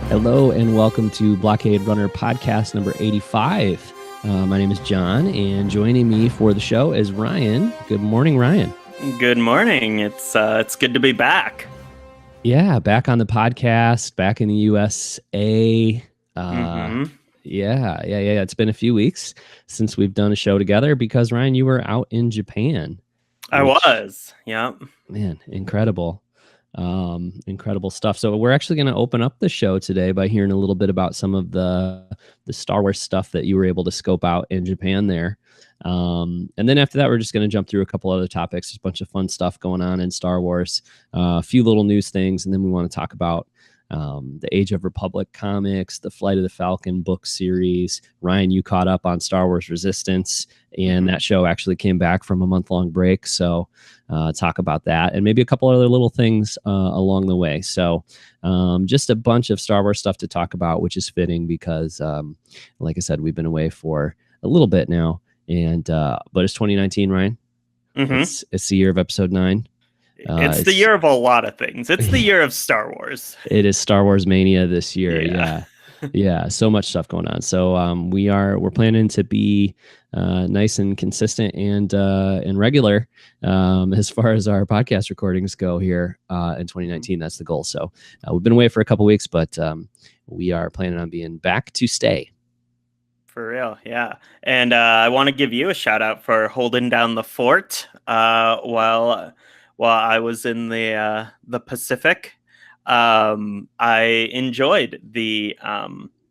Hello and welcome to Blockade Runner podcast number 85. My name is John, and joining me for the show is Ryan. Good morning, Ryan. Good morning. It's good to be back. Yeah, back on the podcast, back in the USA. Yeah. It's been a few weeks since we've done a show together because, Ryan, you were out in Japan. I was. Yeah. Man, incredible. Incredible stuff. So we're actually going to open up the show today by hearing a little bit about some of the Star Wars stuff that you were able to scope out in Japan there. And then after that, we're just going to jump through a couple other topics. There's a bunch of fun stuff going on in Star Wars, a few little news things, and then we want to talk about the Age of Republic comics, the Flight of the Falcon book series. Ryan, you caught up on Star Wars Resistance, and that show actually came back from a month-long break. So talk about that and maybe a couple other little things along the way. So just a bunch of Star Wars stuff to talk about, which is fitting because, like I said, we've been away for a little bit now. And but it's 2019, Ryan. Mm-hmm. It's the year of Episode 9. It's the year of a lot of things. It's the year of Star Wars. It is Star Wars Mania this year. Yeah. So much stuff going on. So we're planning to be nice and consistent and regular as far as our podcast recordings go here in 2019. That's the goal. So we've been away for a couple weeks, but we are planning on being back to stay. For real, yeah. And I want to give you a shout out for holding down the fort while I was in the Pacific. I enjoyed the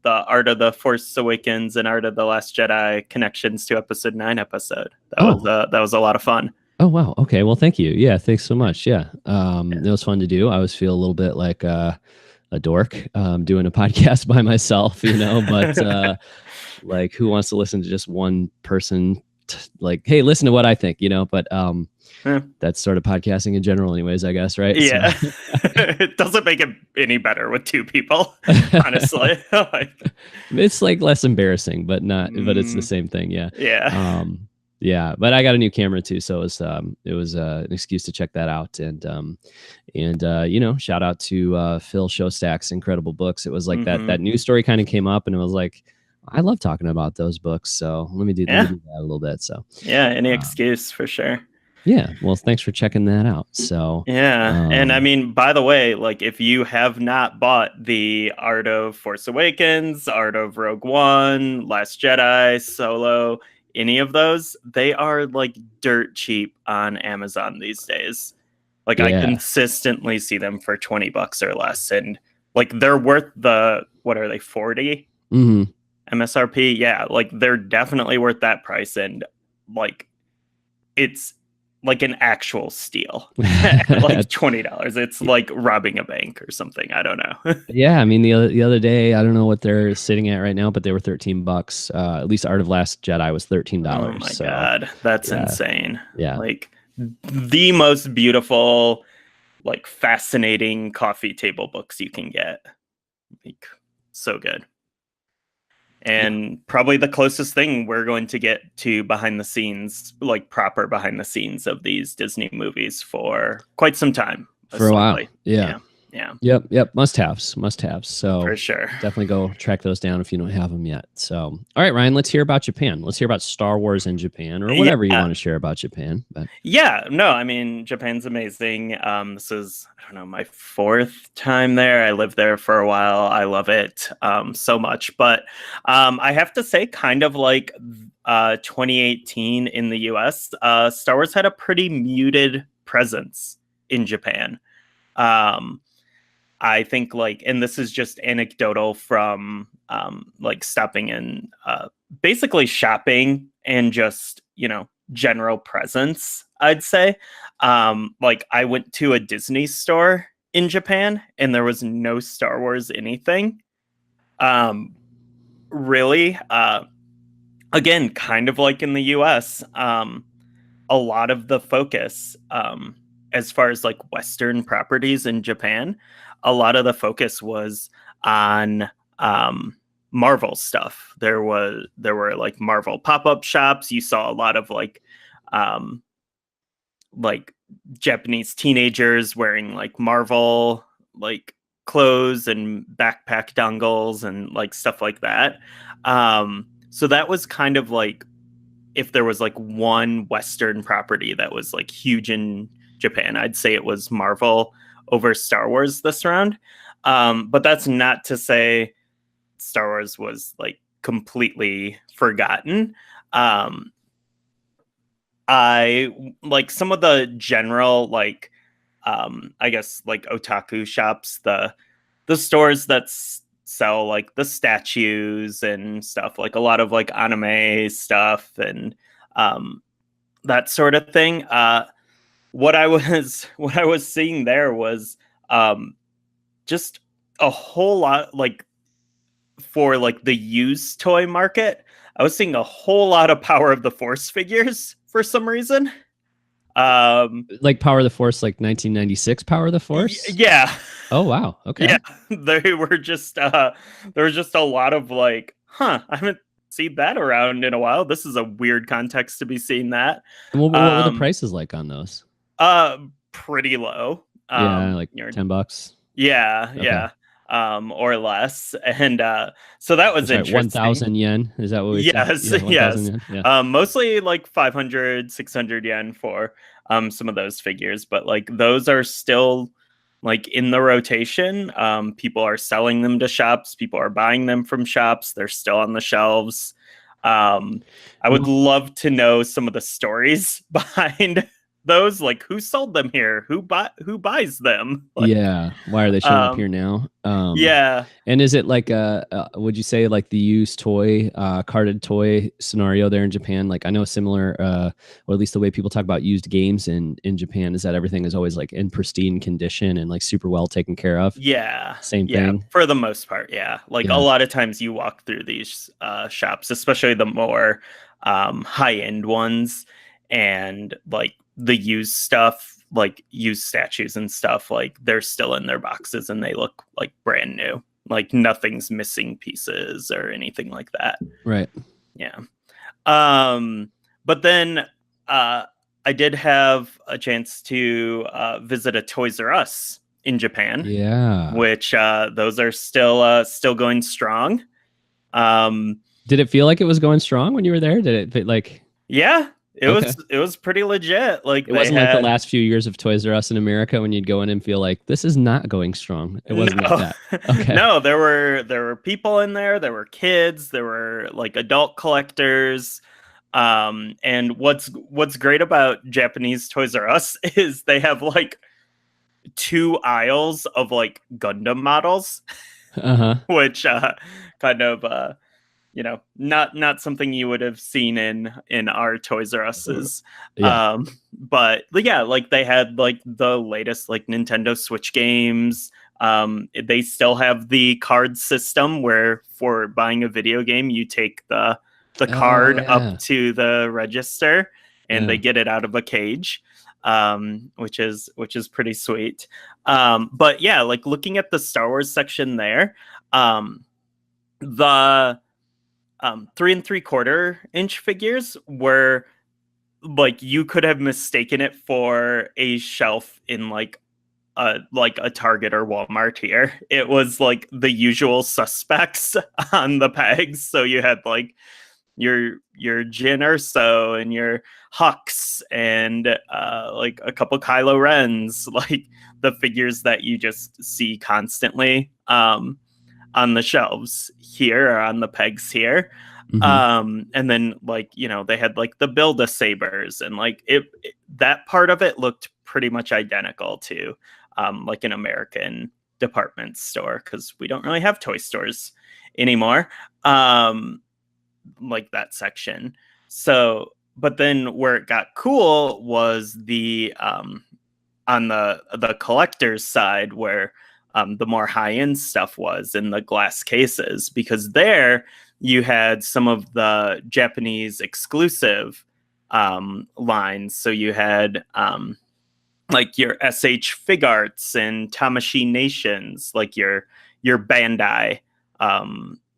Art of the Force Awakens and Art of the Last Jedi connections to Episode 9 episode. That was a lot of fun. Oh, wow. Okay. Well, thank you. Yeah. Thanks so much. Yeah. It was fun to do. I always feel a little bit like a dork doing a podcast by myself, but like who wants to listen to just one person like, hey, listen to what I think, but that's sort of podcasting in general anyways, I guess, right? Yeah. So. It doesn't make it any better with two people, honestly. It's like less embarrassing, but it's the same thing. Yeah. Yeah. Yeah, but I got a new camera too, so it was an excuse to check that out, and shout out to Phil Showstack's incredible books. It was like that news story kind of came up, and it was like, I love talking about those books, so let me do that a little bit. So yeah, any excuse for sure. Yeah, well, thanks for checking that out. So yeah, and I mean, by the way, like if you have not bought the Art of Force Awakens, Art of Rogue One, Last Jedi, Solo, any of those, they are like dirt cheap on Amazon these days. Like I consistently see them for $20 or less, and like they're worth what are they, 40 MSRP? Yeah, like they're definitely worth that price, and like it's like an actual steal at like $20. It's like robbing a bank or something. I don't know. Yeah, I mean the other day, I don't know what they're sitting at right now, but they were $13. At least Art of Last Jedi was $13. Oh my god, that's insane. Yeah, like the most beautiful, like fascinating coffee table books you can get. Like so good. And probably the closest thing we're going to get to behind the scenes, like proper behind the scenes of these Disney movies for quite some time. For a while. Yeah. Yep. Must haves. So for sure. Definitely go track those down if you don't have them yet. So, all right, Ryan, let's hear about Japan. Let's hear about Star Wars in Japan, or whatever you want to share about Japan. But yeah, no, I mean, Japan's amazing. This is, I don't know, my 4th time there. I lived there for a while. I love it so much. But I have to say, kind of like 2018 in the US, Star Wars had a pretty muted presence in Japan. I think like, and this is just anecdotal from like stopping in basically shopping and just, general presence, I'd say. Like I went to a Disney store in Japan and there was no Star Wars anything. Really, again, kind of like in the US, a lot of the focus, as far as like Western properties in Japan, a lot of the focus was on Marvel stuff. There were like Marvel pop-up shops. You saw a lot of like Japanese teenagers wearing like Marvel like clothes and backpack dongles and like stuff like that. So that was kind of like if there was like one Western property that was like huge in Japan, I'd say it was Marvel over Star Wars this round. But that's not to say Star Wars was like completely forgotten. I like some of the general like I guess like otaku shops, the stores that sell like the statues and stuff, like a lot of like anime stuff and that sort of thing. What I was what I was seeing there was just a whole lot like for like the used toy market. I was seeing a whole lot of Power of the Force figures for some reason. Like Power of the Force, like 1996 Power of the Force. Yeah. Oh wow. Okay. Yeah, they were just there was just a lot of like, I haven't seen that around in a while. This is a weird context to be seeing that. And what were the prices like on those? Pretty low. Yeah, like $10. Yeah, Okay. yeah. Or less. And so that was interesting. 1,000 yen. Is that what we said? Yes, Yeah, 1, yes. yen? Yeah. Mostly like 500, 600 yen for some of those figures, but like those are still like in the rotation. People are selling them to shops, people are buying them from shops, they're still on the shelves. I would love to know some of the stories behind those, like who sold them here, who buys them, like, yeah, why are they showing up here now? Yeah. And is it like would you say like the used toy carded toy scenario there in Japan? Like I know similar or at least the way people talk about used games in Japan is that everything is always like in pristine condition and like super well taken care of. Yeah, same thing for the most part. Yeah, like a lot of times you walk through these shops, especially the more high end ones, and like the used stuff, like used statues and stuff, like they're still in their boxes and they look like brand new, like nothing's missing pieces or anything like that. Right. Yeah. But then I did have a chance to visit a Toys R Us in Japan. Yeah. Which those are still going strong. Did it feel like it was going strong when you were there? Did it like? Yeah, it was pretty legit. Like it wasn't like the last few years of Toys R Us in America when you'd go in and feel like this is not going strong. It wasn't like that. Okay. No, there were people in there. There were kids. There were like adult collectors. And what's great about Japanese Toys R Us is they have like 2 aisles of like Gundam models, which kind of not something you would have seen in our Toys R Us's. Yeah. But yeah, like they had like the latest like Nintendo Switch games. They still have the card system where for buying a video game you take the card up to the register and they get it out of a cage. Which is pretty sweet. But yeah, like looking at the Star Wars section there, the 3 3/4 inch figures were like you could have mistaken it for a shelf in like a Target or Walmart here. It was like the usual suspects on the pegs. So you had like your Jyn Erso and your Hux and like a couple Kylo Rens, like the figures that you just see constantly on the shelves here or on the pegs here. And then like they had like the Build-A-Sabers and like that part of it looked pretty much identical to like an American department store, because we don't really have toy stores anymore. Like that section. So, but then where it got cool was the on the collector's side, where the more high-end stuff was in the glass cases, because there you had some of the Japanese exclusive lines. So you had like your SH Fig Arts and Tamashii Nations, like your Bandai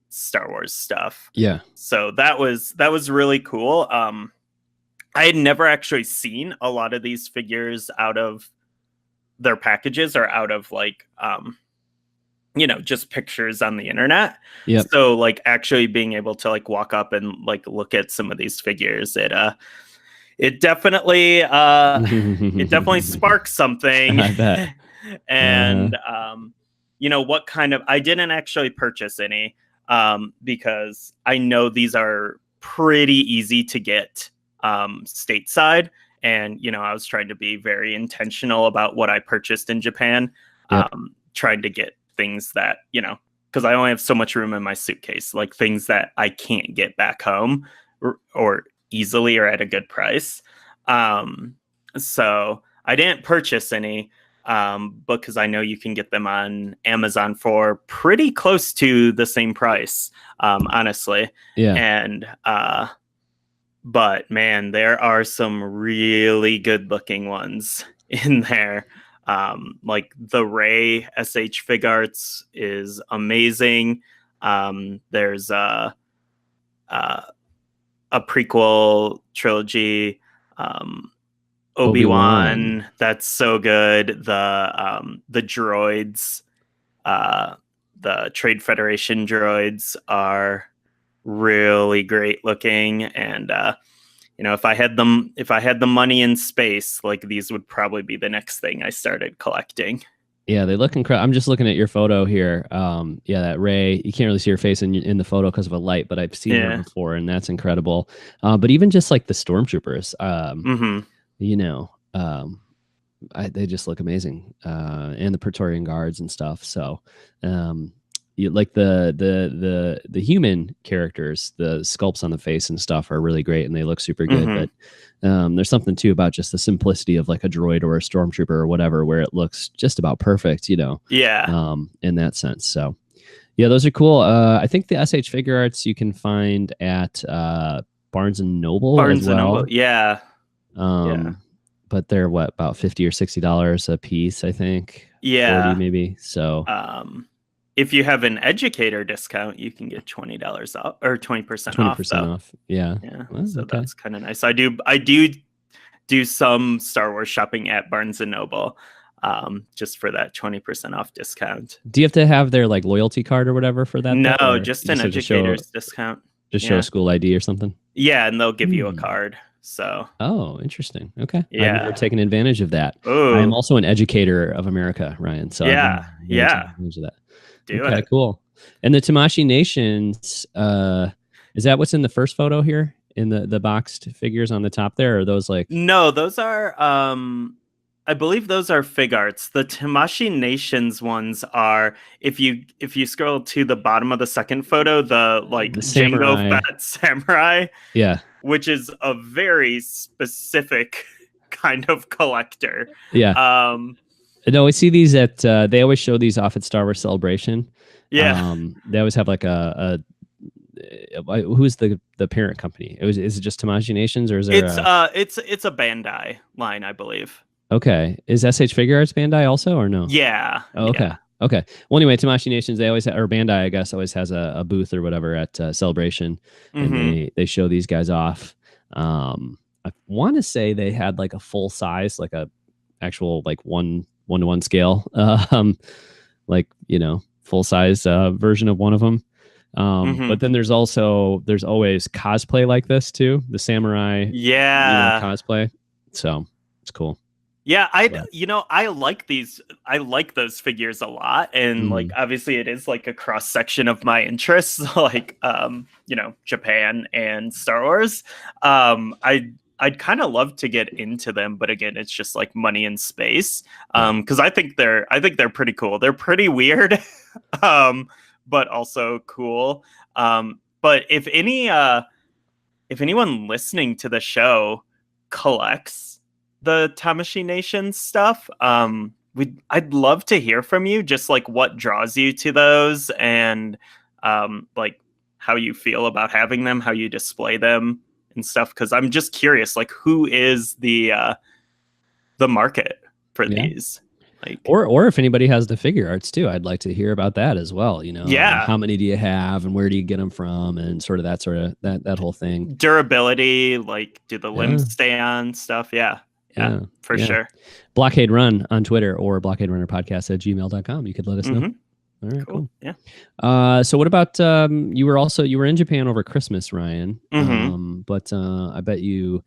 Star Wars stuff. Yeah. So that was really cool. I had never actually seen a lot of these figures out of their packages or out of like just pictures on the internet. Yep. So like actually being able to like walk up and like look at some of these figures, it definitely sparks something. I bet. And what kind of, I didn't actually purchase any because I know these are pretty easy to get stateside. And, I was trying to be very intentional about what I purchased in Japan, Yep. trying to get things that, because I only have so much room in my suitcase, like things that I can't get back home or easily or at a good price. So I didn't purchase any because I know you can get them on Amazon for pretty close to the same price, honestly. Yeah. And but man, there are some really good looking ones in there. Like the Rey SH Fig Arts is amazing. There's a prequel trilogy, Obi-Wan, that's so good. The droids, the Trade Federation droids are really great looking, and if I had the money in space, like these would probably be the next thing I started collecting. Yeah, they look incredible. I'm just looking at your photo here. Yeah, that Rey, you can't really see her face in the photo because of a light, but I've seen her before, and that's incredible. But even just like the stormtroopers, they just look amazing, and the Praetorian Guards and stuff. So, like the human characters, the sculpts on the face and stuff are really great, and they look super good. But there's something too about just the simplicity of like a droid or a stormtrooper or whatever, where it looks just about perfect, in that sense. So yeah, those are cool. I think the SH Figure Arts you can find at Barnes and Noble as well. Noble, yeah. But they're about $50 or $60 a piece, I think. Yeah, 40 maybe. So if you have an educator discount, you can get $20 off or 20% off. 20% off. Yeah. Well, so that's kind of nice. I do some Star Wars shopping at Barnes and Noble, just for that 20% off discount. Do you have to have their like loyalty card or whatever for that? No, just an educator's discount. Just show a school ID or something. Yeah, and they'll give you a card. So. Oh, interesting. Okay. Yeah. I've never taken advantage of that. Ooh. I am also an educator of America, Ryan. So yeah. Advantage of that. Do it. Cool. And the Tamashii Nations, is that what's in the first photo here in the boxed figures on the top there? Or are those like? No, those are. I believe those are fig arts. The Tamashii Nations ones are, if you scroll to the bottom of the second photo, the Jango Fett samurai. Yeah. Which is a very specific kind of collector. Yeah. No, I see these at. They always show these off at Star Wars Celebration. Yeah. They always have like who's the parent company? Is it just Tamashii Nations or is there? It's a Bandai line, I believe. Okay. Is SH Figure Arts Bandai also or no? Yeah. Oh, okay. Yeah. Okay. Well, anyway, Tamashii Nations, they always or Bandai, I guess, always has a booth or whatever at Celebration, and they show these guys off. I want to say they had like a full size, like a actual like 1:1 scale, like full size version of one of them. But then there's always cosplay like this too, the samurai cosplay. So it's cool. Yeah, I like these. I like those figures a lot, and like obviously it is like a cross section of my interests, like Japan and Star Wars. I'd kind of love to get into them, but again, it's just like money and space. Because I think they're pretty cool. They're pretty weird, but also cool. But if anyone listening to the show collects the Tamashii Nation stuff, I'd love to hear from you, just like what draws you to those, and like how you feel about having them, how you display them and stuff, because I'm just curious, like who is the market for these, like, or if anybody has the figure arts too, I'd like to hear about that as well. How many do you have and where do you get them from, and that whole thing. Durability, like do the limbs stay on stuff? Yeah, for sure. Blockade Run on Twitter or blockaderunnerpodcast@gmail.com. You could let us know. All right, cool. Yeah. So what about you were in Japan over Christmas, Ryan? Mm-hmm. But I bet you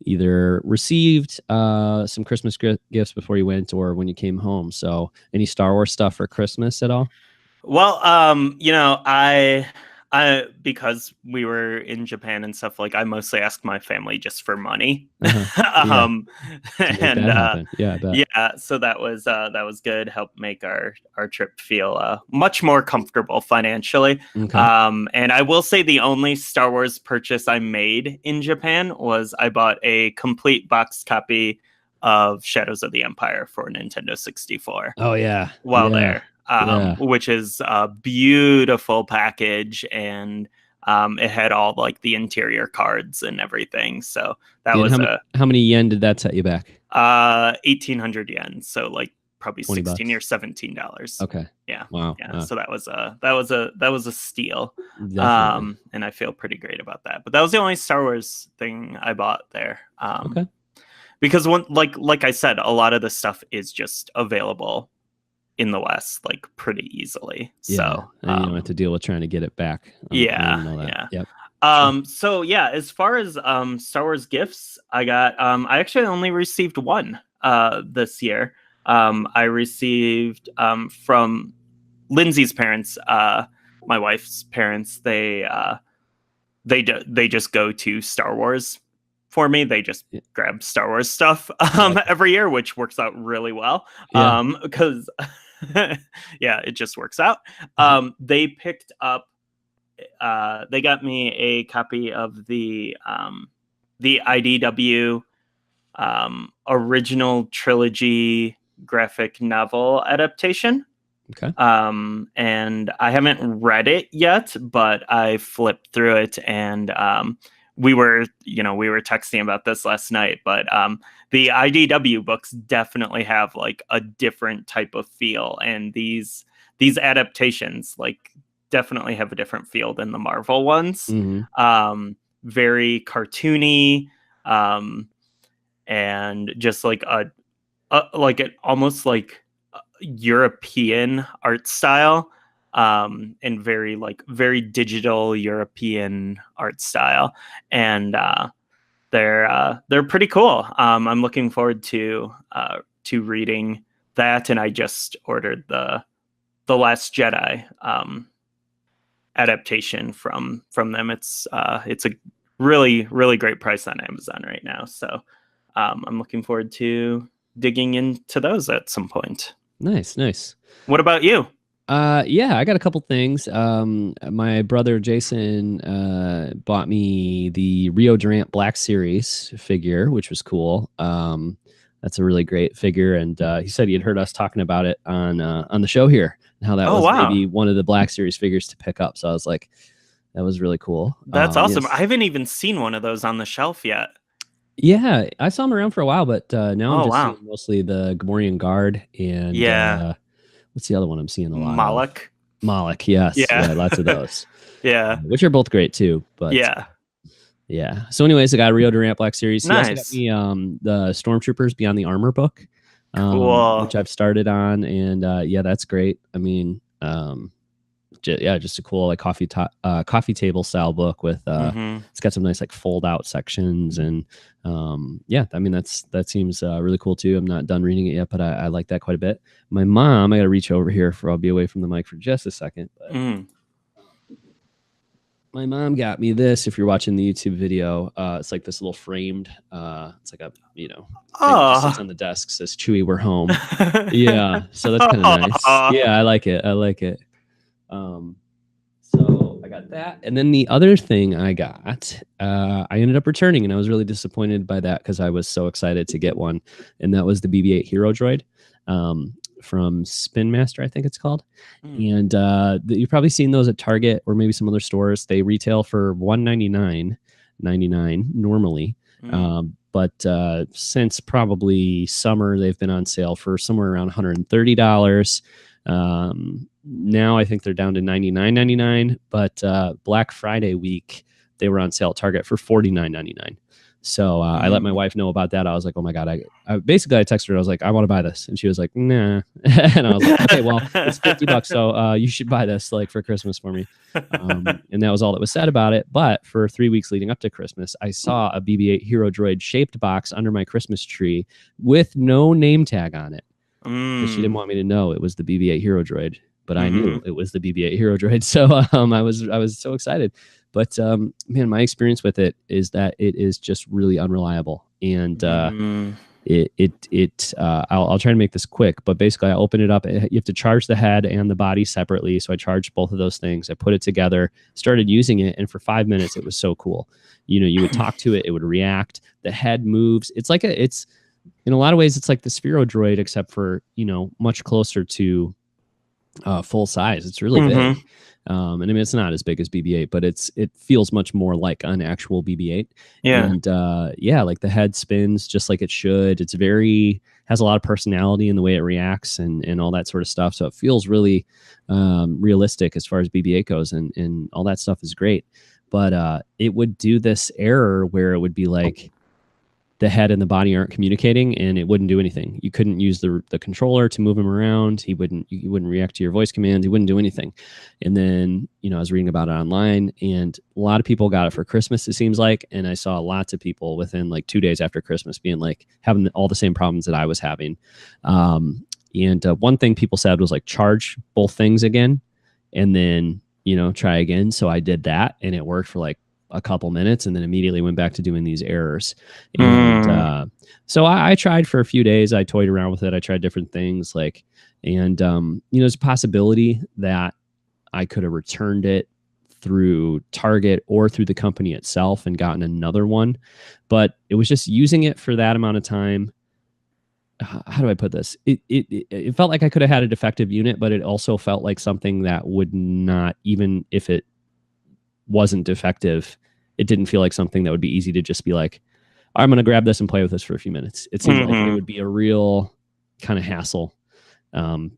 either received some Christmas gifts before you went or when you came home. So any Star Wars stuff for Christmas at all? Well, because we were in Japan and stuff, like I mostly asked my family just for money. Uh-huh. Yeah. To make And that happen. Yeah, I bet. yeah, so that was good. Helped make our trip feel much more comfortable financially. Okay. And I will say the only Star Wars purchase I made in Japan was I bought a complete box copy of Shadows of the Empire for Nintendo 64 Oh yeah. while Yeah. there, Yeah. which is a beautiful package, and it had all like the interior cards and everything. So that Yeah, was how many yen did that set you back? 1,800 yen, so like probably 20 $16 bucks. or $17. Okay. Yeah. Wow. Yeah. Wow. So that was a steal. Definitely. And I feel pretty great about that. But that was the only Star Wars thing I bought there. Okay. Because like I said, a lot of the stuff is just available in the West like pretty easily. Yeah. So And you don't have to deal with trying to get it back on the plane and all that. yeah. Yep. So yeah, as far as Star Wars gifts, I got I actually only received one this year. I received from Lindsay's parents, my wife's parents. They just go to Star Wars for me. They just grab Star Wars stuff every year, which works out really well. Yeah. Because yeah, it just works out. They picked up. They got me a copy of the IDW original trilogy graphic novel adaptation. Okay. And I haven't read it yet, but I flipped through it, and we were texting about this last night, but the IDW books definitely have like a different type of feel, and these adaptations like definitely have a different feel than the Marvel ones. Mm-hmm. Very cartoony, and just like a almost like European art style, and very digital European art style, and they're pretty cool. I'm looking forward to reading that, and I just ordered the Last Jedi adaptation from them. It's a really great price on Amazon right now, so I'm looking forward to digging into those at some point. Nice. What about you? Yeah, I got a couple things. My brother Jason bought me the Rio Durant Black Series figure, which was cool. That's a really great figure, and he said he had heard us talking about it on the show here, and how that was maybe one of the Black Series figures to pick up. So I was like, that was really cool. That's awesome. Yes. I haven't even seen one of those on the shelf yet. Yeah, I saw him around for a while, but now I'm just seeing mostly the Gamorrean Guard and what's the other one I'm seeing a lot Moloch. of? Moloch, yes. Yeah, lots of those. Yeah. Which are both great too. But yeah. So anyways, I got a Rio Durant Black Series. He also got me the Stormtroopers Beyond the Armor book, which I've started on, and that's great. I mean, just a cool like coffee table style book with it's got some nice like fold out sections, and I mean that seems really cool too. I'm not done reading it yet, but I like that quite a bit. My mom, I gotta reach over here I'll be away from the mic for just a second, but my mom got me this. If you're watching the YouTube video, it's like this little framed it's like a it sits on the desk, says Chewie, we're home. Yeah, so that's kind of nice. Yeah, I like it. So I got that, and then the other thing I got, I ended up returning, and I was really disappointed by that because I was so excited to get one, and that was the BB-8 Hero Droid from Spin Master, I think it's called. And you've probably seen those at Target or maybe some other stores. They retail for $199.99 normally, but since probably summer, they've been on sale for somewhere around $130. Now I think they're down to $99.99, but Black Friday week they were on sale at Target for $49.99. So I let my wife know about that. I was like, oh my God. I basically I texted her. I was like, I want to buy this. And she was like, nah. And I was like, okay, well, it's $50. So you should buy this like for Christmas for me. And that was all that was said about it. But for 3 weeks leading up to Christmas, I saw a BB-8 Hero Droid shaped box under my Christmas tree with no name tag on it. Because she didn't want me to know it was the BB-8 Hero Droid, but I knew it was the BB-8 Hero Droid. So I was so excited. But man, my experience with it is that it is just really unreliable, and I'll try to make this quick. But basically, I open it up. You have to charge the head and the body separately. So I charged both of those things. I put it together, started using it, and for 5 minutes, it was so cool. You know, you would talk to it, it would react. The head moves. It's in a lot of ways, it's like the Sphero Droid, except for, you know, much closer to full size. It's really big. And I mean, it's not as big as BB-8, but it feels much more like an actual BB-8. Yeah. And yeah, like the head spins just like it should. It's has a lot of personality in the way it reacts and all that sort of stuff. So it feels really realistic as far as BB-8 goes, and all that stuff is great. But it would do this error where it would be like the head and the body aren't communicating, and it wouldn't do anything. You couldn't use the controller to move him around. You wouldn't react to your voice commands. He wouldn't do anything. And then, you know, I was reading about it online, and a lot of people got it for Christmas, it seems like. And I saw lots of people within like 2 days after Christmas being like having all the same problems that I was having. And one thing people said was like, charge both things again, and then, you know, try again. So I did that, and it worked for like a couple minutes, and then immediately went back to doing these errors. And so I tried for a few days. I toyed around with it. I tried different things, like, and you know, there's a possibility that I could have returned it through Target or through the company itself and gotten another one, but it was just using it for that amount of time. How do I put this? It felt like I could have had a defective unit, but it also felt like something that would not, even if it wasn't defective, it didn't feel like something that would be easy to just be like, I'm going to grab this and play with this for a few minutes. It seemed like it would be a real kind of hassle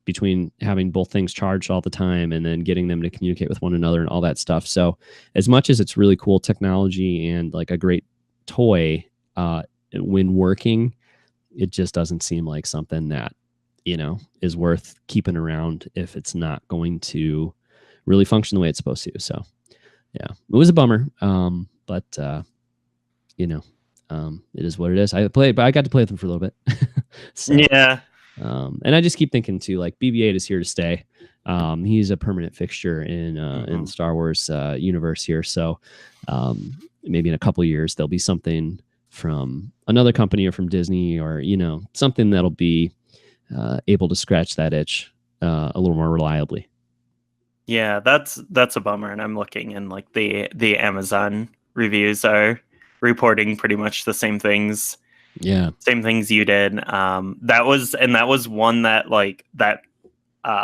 between having both things charged all the time and then getting them to communicate with one another and all that stuff. So as much as it's really cool technology and like a great toy, when working, it just doesn't seem like something that, you know, is worth keeping around if it's not going to really function the way it's supposed to. So yeah, it was a bummer. But you know, it is what it is. I got to play with them for a little bit. So, yeah. And I just keep thinking too, like BB-8 is here to stay. He's a permanent fixture in the Star Wars universe here. So maybe in a couple of years there'll be something from another company or from Disney, or, you know, something that'll be able to scratch that itch a little more reliably. Yeah, that's a bummer. And I'm looking, and like the Amazon reviews are reporting pretty much the same things. Yeah, same things you did. That was one that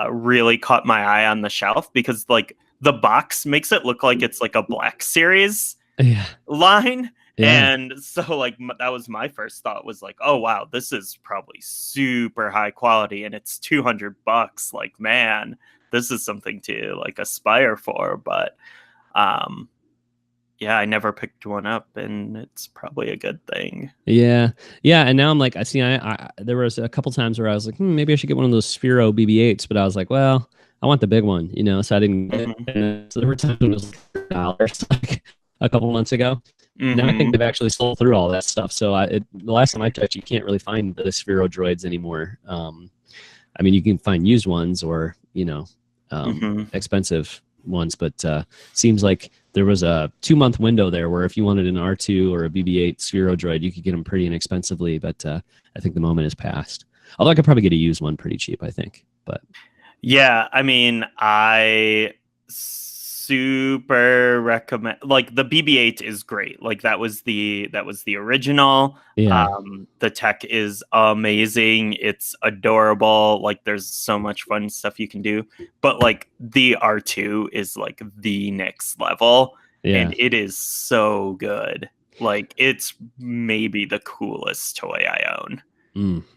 really caught my eye on the shelf, because like the box makes it look like it's like a Black Series line. Yeah. And so like that was my first thought, was like, oh wow, this is probably super high quality, and it's $200. Like, man, this is something to like aspire for. But yeah, I never picked one up, and it's probably a good thing. Yeah. And now I'm like, I there was a couple times where I was like, maybe I should get one of those Sphero BB-8s, but I was like, well, I want the big one, you know, so I didn't get it. So there were times when it was like $100 like a couple months ago. Now I think they've actually sold through all that stuff. So the last time I checked, you can't really find the Sphero droids anymore. I mean, you can find used ones, or, you know, expensive ones, but seems like there was a 2-month window there where if you wanted an R2 or a BB-8 Sphero droid, you could get them pretty inexpensively. But I think the moment has passed. Although I could probably get a used one pretty cheap, I think. But yeah, I mean, I super recommend, like, the BB-8 is great. Like that was the original. Yeah. The tech is amazing. It's adorable. Like there's so much fun stuff you can do. But like the R2 is like the next level. Yeah. And it is so good. Like it's maybe the coolest toy I own.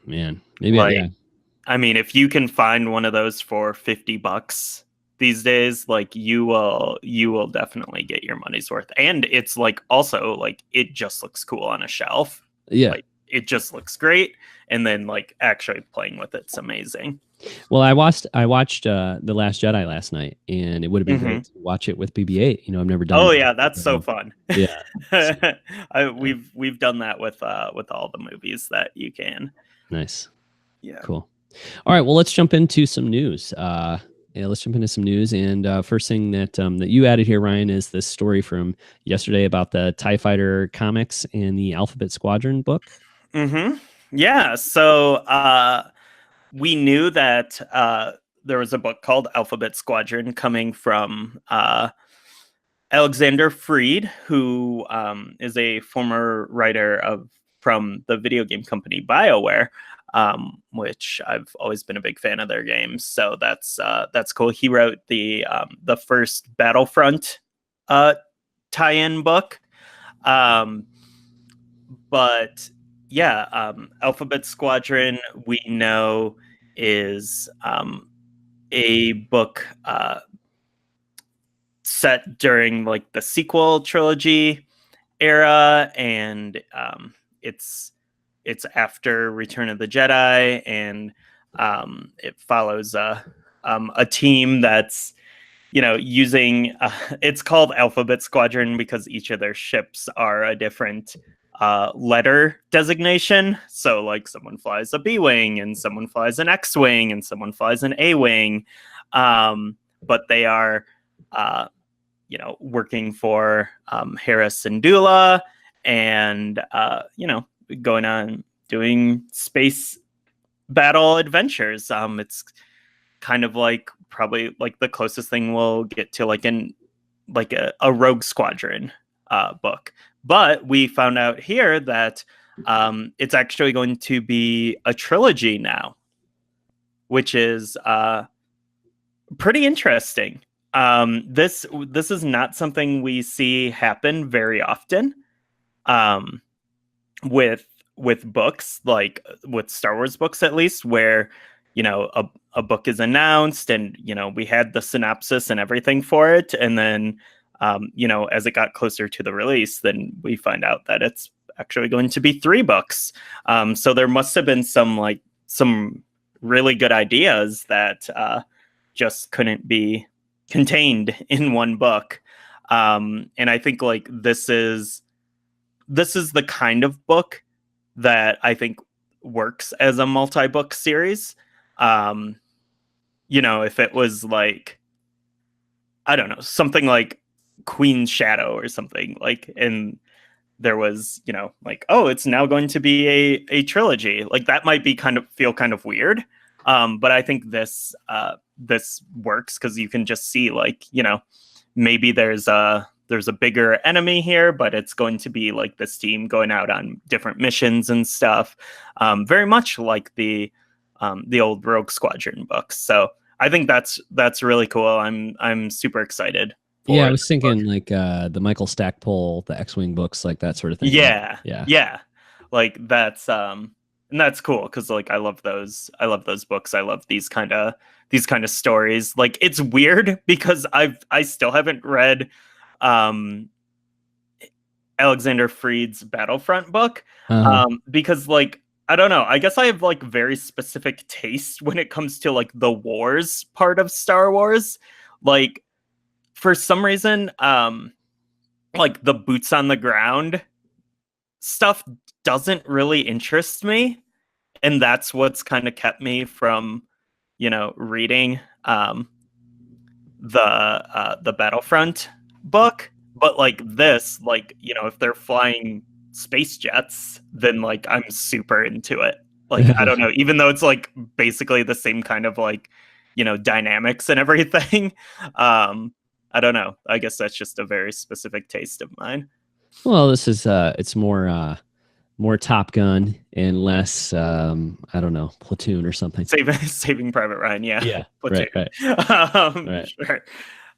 Man, maybe like, I mean, if you can find one of those for $50, these days, like you will definitely get your money's worth. And it's like also like it just looks cool on a shelf. Yeah. Like it just looks great. And then like actually playing with it's amazing. Well, I watched The Last Jedi last night, and it would have been great to watch it with BB-8. You know, I've never done. Oh yeah, that's so fun. Yeah, we've done that with all the movies that you can. Nice. Yeah. Cool. All right. Well, let's jump into some news. Let's jump into some news. And first thing that you added here, Ryan, is this story from yesterday about the TIE Fighter comics and the Alphabet Squadron book. Mm-hmm. Yeah. So we knew that there was a book called Alphabet Squadron coming from Alexander Freed, who is a former writer from the video game company BioWare, which I've always been a big fan of their games. So that's cool. He wrote the first Battlefront tie-in book, but yeah, Alphabet Squadron we know is a book set during like the sequel trilogy era, and it's after Return of the Jedi, and it follows a team that's using it's called Alphabet Squadron because each of their ships are a different letter designation. So like someone flies a B-wing, and someone flies an X-wing, and someone flies an A-wing, but they are working for Hera Syndulla, and going on doing space battle adventures. It's kind of like probably like the closest thing we'll get to like a Rogue Squadron book. But we found out here that it's actually going to be a trilogy now, which is pretty interesting. This is not something we see happen very often with books, like with Star Wars books at least, where a book is announced and we had the synopsis and everything for it, and then as it got closer to the release, then we find out that it's actually going to be 3 books. So there must have been some really good ideas that just couldn't be contained in one book. And I think like this is the kind of book that I think works as a multi-book series. If it was like, I don't know, something like Queen's Shadow or something, like, and there was, like, oh, it's now going to be a trilogy, like that might be feel kind of weird. But I think this works because you can just see like, maybe there's a bigger enemy here, but it's going to be like this team going out on different missions and stuff. Very much like the old Rogue Squadron books. So I think that's really cool. I'm super excited. Yeah, I was thinking like the Michael Stackpole, the X-Wing books, like that sort of thing. Yeah. Like that's and that's cool because like I love those books. I love these kind of stories. Like it's weird because I still haven't read Alexander Freed's Battlefront book, because like I don't know, I guess I have like very specific taste when it comes to like the wars part of Star Wars. Like for some reason like the boots on the ground stuff doesn't really interest me, and that's what's kind of kept me from reading the Battlefront book. But like this, like if they're flying space jets, then like I'm super into it. Like I don't know, even though it's like basically the same kind of like dynamics and everything. I don't know, I guess that's just a very specific taste of mine. Well, this is it's more Top Gun and less I don't know, Platoon or something. Saving Private Ryan. Yeah, Platoon. Right. Sure.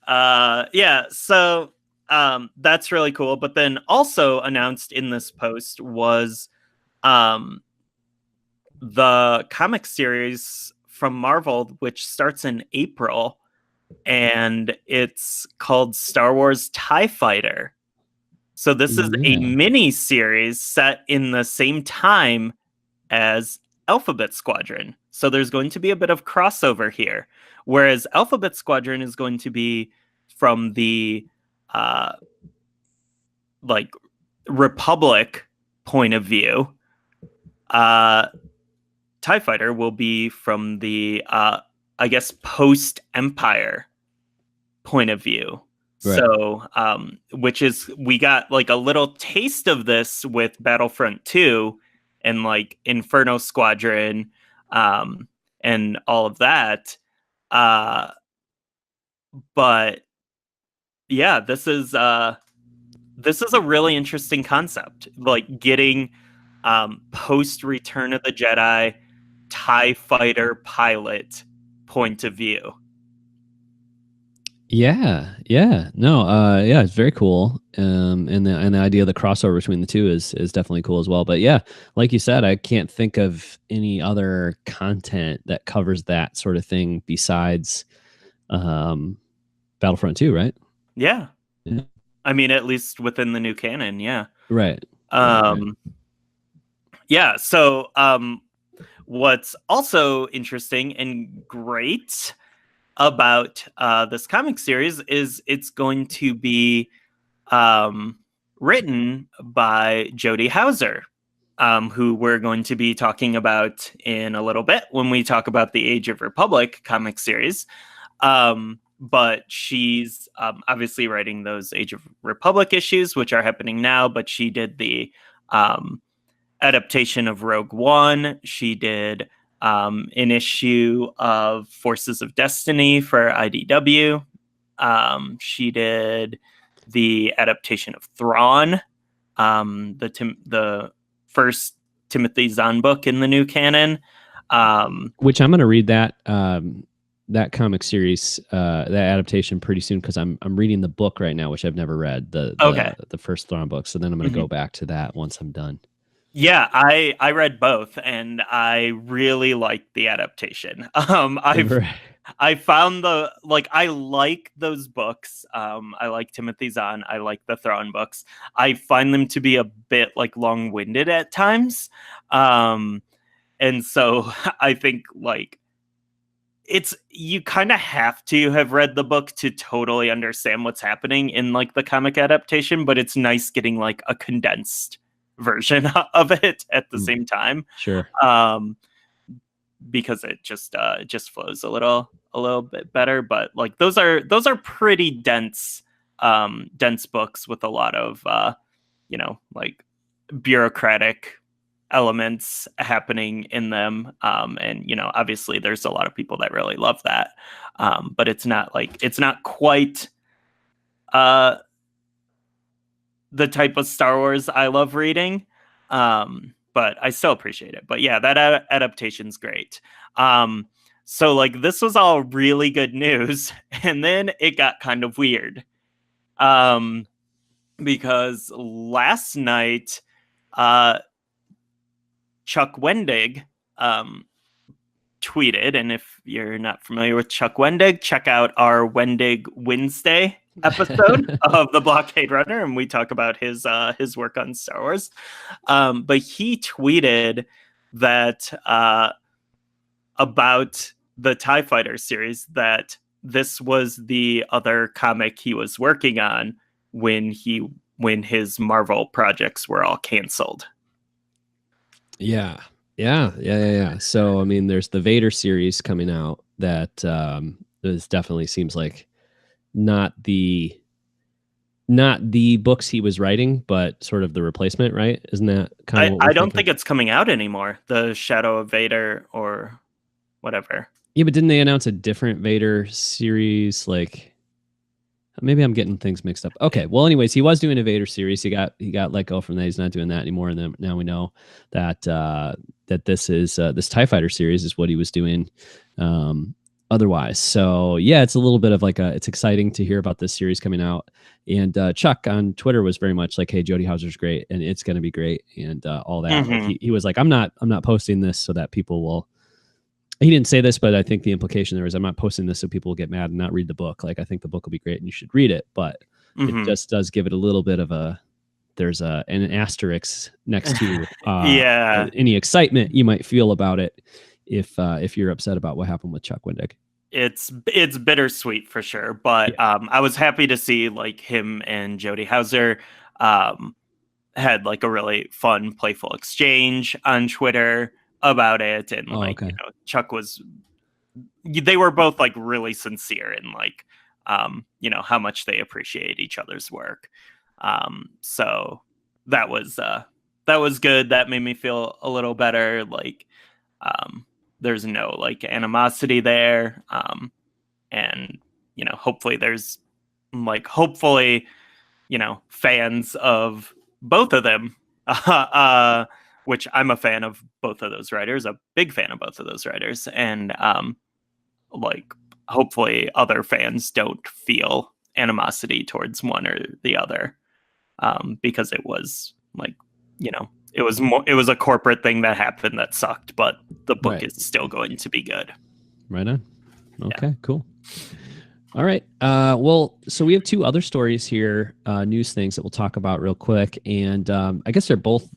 Yeah, so that's really cool. But then also announced in this post was the comic series from Marvel, which starts in April, and it's called Star Wars TIE Fighter. So this is a mini series set in the same time as Alphabet Squadron. So there's going to be a bit of crossover here. Whereas Alphabet Squadron is going to be from the like Republic point of view. TIE Fighter will be from the I guess post-Empire point of view. Right. So, which is, we got like a little taste of this with Battlefront 2 and like Inferno Squadron, and all of that. But yeah, this is a really interesting concept, like getting post Return of the Jedi TIE Fighter pilot point of view. Yeah, it's very cool. And the idea of the crossover between the two is definitely cool as well. But yeah, like you said, I can't think of any other content that covers that sort of thing besides Battlefront 2, right? Yeah. I mean, at least within the new canon, yeah. Right. Yeah, so what's also interesting and great about this comic series is it's going to be written by Jody Houser, who we're going to be talking about in a little bit when we talk about the Age of Republic comic series. But she's obviously writing those Age of Republic issues, which are happening now, but she did the adaptation of Rogue One. She did an issue of Forces of Destiny for IDW. She did the adaptation of Thrawn, the first Timothy Zahn book in the new canon. Which I'm going to read that comic series, that adaptation pretty soon, because I'm reading the book right now, which I've never read, the first Thrawn book. So then I'm going to go back to that once I'm done. Yeah, I read both, and I really liked the adaptation. I found I like those books. I like Timothy Zahn. I like the Thrawn books. I find them to be a bit like long-winded at times. And so I think like you kind of have to have read the book to totally understand what's happening in like the comic adaptation, but it's nice getting like a condensed version of it at the same time. Sure. Because it just flows a little bit better, but like those are pretty dense books with a lot of like bureaucratic elements happening in them, and obviously there's a lot of people that really love that, but it's not quite the type of Star Wars I love reading, but I still appreciate it. But yeah, that adaptation's great. So like this was all really good news, and then it got kind of weird, because last night Chuck Wendig tweeted, and if you're not familiar with Chuck Wendig, check out our Wendig Wednesday episode of the Blockade Runner, and we talk about his work on Star Wars. But he tweeted that about the TIE Fighter series, that this was the other comic he was working on when his Marvel projects were all canceled. Yeah. So I mean, there's the Vader series coming out that this definitely seems like not the books he was writing, but sort of the replacement, right? Isn't that kind of what I don't think it's coming out anymore, the Shadow of Vader or whatever. Yeah, but didn't they announce a different Vader series? Like, maybe I'm getting things mixed up. Okay, well, anyways, he was doing a Vader series. He got let go from that. He's not doing that anymore. And then now we know that that this is this TIE Fighter series is what he was doing. Otherwise, so yeah, it's a little bit of like it's exciting to hear about this series coming out. And Chuck on Twitter was very much like, "Hey, Jody Houser's great, and it's going to be great," and all that. Mm-hmm. Like, he was like, "I'm not posting this so that people will he didn't say this, but I think the implication there is I'm not posting this so people will get mad and not read the book. Like, I think the book will be great and you should read it, but it just does give it a little bit of there's an asterisk next to Yeah. any excitement you might feel about it if you're upset about what happened with Chuck Wendig. It's bittersweet for sure, but I was happy to see like him and Jodie Hauser had like a really fun, playful exchange on Twitter about it, and Chuck they were both like really sincere in like how much they appreciate each other's work. So that was good. That made me feel a little better. Like there's no like animosity there. And hopefully there's fans of both of them, which I'm a fan of both of those writers, a big fan of both of those writers. And hopefully other fans don't feel animosity towards one or the other, because it was it was a corporate thing that happened that sucked, but the book is still going to be good. Right on. Okay, cool. All right. Well, so we have two other stories here, news things that we'll talk about real quick. And I guess they're both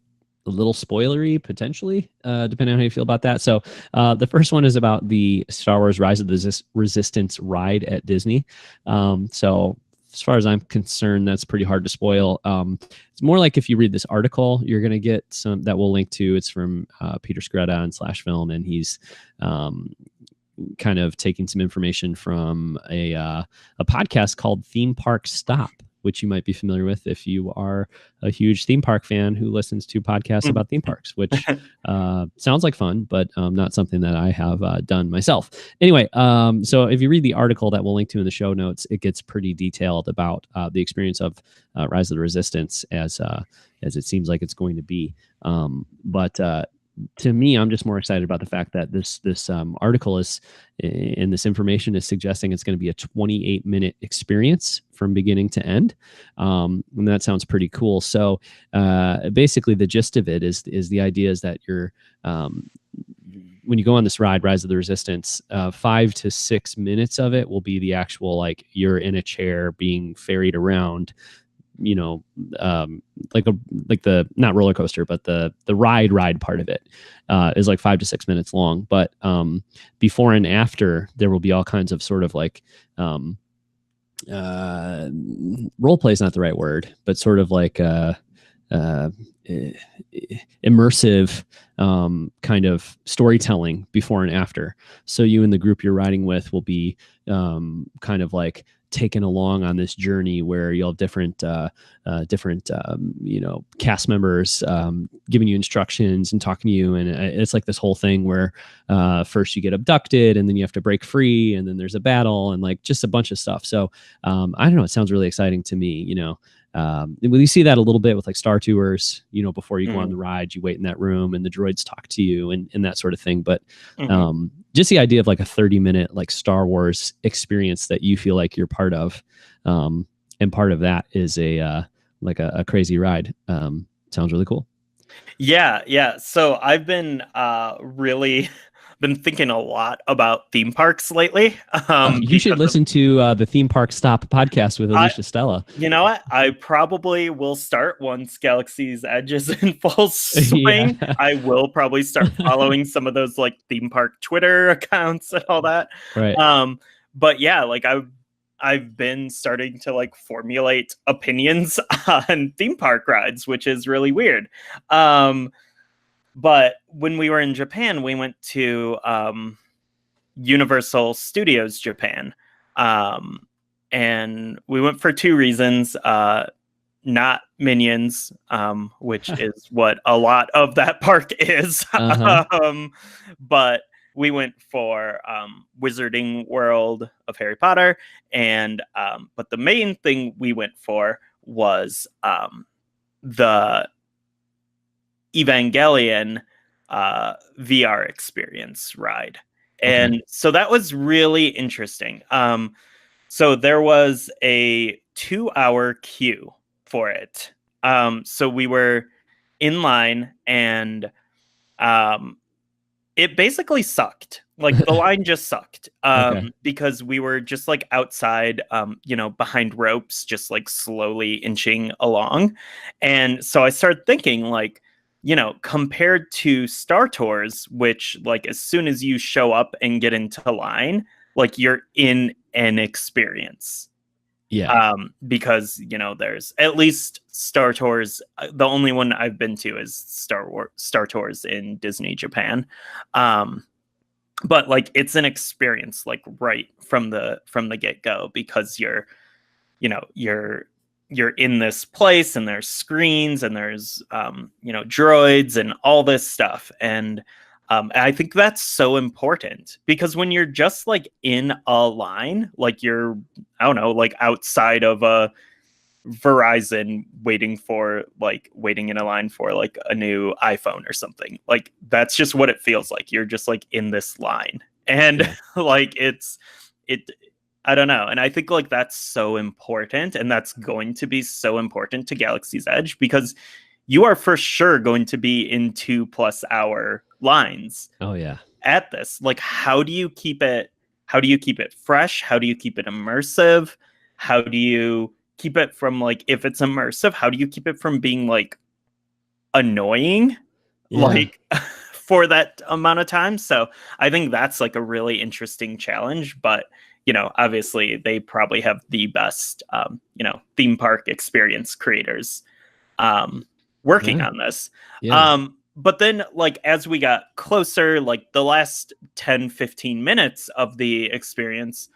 a little spoilery, potentially, depending on how you feel about that. So the first one is about the Star Wars Rise of the Resistance ride at Disney. So as far as I'm concerned, that's pretty hard to spoil. It's more like if you read this article, you're going to get some that we'll link to. It's from Peter Scretta on /Film, and he's kind of taking some information from a podcast called Theme Park Stop, which you might be familiar with if you are a huge theme park fan who listens to podcasts about theme parks, which sounds like fun, but not something that I have done myself. Anyway, so if you read the article that we'll link to in the show notes, it gets pretty detailed about the experience of Rise of the Resistance as it seems like it's going to be. But to me, I'm just more excited about the fact that this article is, and this information is suggesting it's going to be a 28-minute experience from beginning to end, and that sounds pretty cool. So basically, the gist of it is the idea is that you're when you go on this ride, Rise of the Resistance, 5 to 6 minutes of it will be the actual like you're in a chair being ferried around. Like the not roller coaster, but the ride part of it is like 5 to 6 minutes long. But before and after, there will be all kinds of sort of like role play is not the right word, but sort of like immersive kind of storytelling before and after. So you and the group you're riding with will be kind of like taken along on this journey where you'll have different cast members giving you instructions and talking to you, and it's like this whole thing where first you get abducted and then you have to break free and then there's a battle and like just a bunch of stuff. So I don't know, it sounds really exciting to me. You see that a little bit with like Star Tours, before you go on the ride, you wait in that room and the droids talk to you and that sort of thing. But just the idea of like a 30-minute like Star Wars experience that you feel like you're part of, and part of that is a crazy ride. Sounds really cool. Yeah. So I've been really been thinking a lot about theme parks lately. You should listen to the Theme Park Stop podcast with Alicia Stella. You know what? I probably will start once Galaxy's Edge is in full swing. Yeah. I will probably start following some of those like theme park Twitter accounts and all that. Right. But yeah, like I've been starting to like formulate opinions on theme park rides, which is really weird. But when we were in Japan, we went to Universal Studios Japan. And we went for two reasons. Not Minions, which is what a lot of that park is. But we went for Wizarding World of Harry Potter. And but the main thing we went for was the Evangelion VR experience ride. And so that was really interesting. So there was a 2-hour queue for it. So we were in line and it basically sucked. Like the line just sucked. Okay. Because we were just like outside, behind ropes, just like slowly inching along. And so I started thinking, like, compared to Star Tours, which like as soon as you show up and get into line, like you're in an experience. Yeah. Because there's at least Star Tours. The only one I've been to is Star Tours in Disney Japan. But like it's an experience, like right from the get-go, because you're in this place and there's screens and there's droids and all this stuff. And I think that's so important, because when you're just like in a line, like you're, I don't know, like outside of a Verizon waiting in a line for like a new iPhone or something. Like that's just what it feels like. You're just like in this line. And Yeah. like it I don't know. And I think like that's so important, and that's going to be so important to Galaxy's Edge, because you are for sure going to be in 2+ hour lines Oh yeah. at this. Like how do you keep it fresh? How do you keep it immersive? How do you keep it from, like, if it's immersive, how do you keep it from being like annoying, Yeah. like for that amount of time? So I think that's like a really interesting challenge. But obviously they probably have the best theme park experience creators working Yeah. on this. Yeah. But then, like, as we got closer, like the last 10-15 minutes of the experience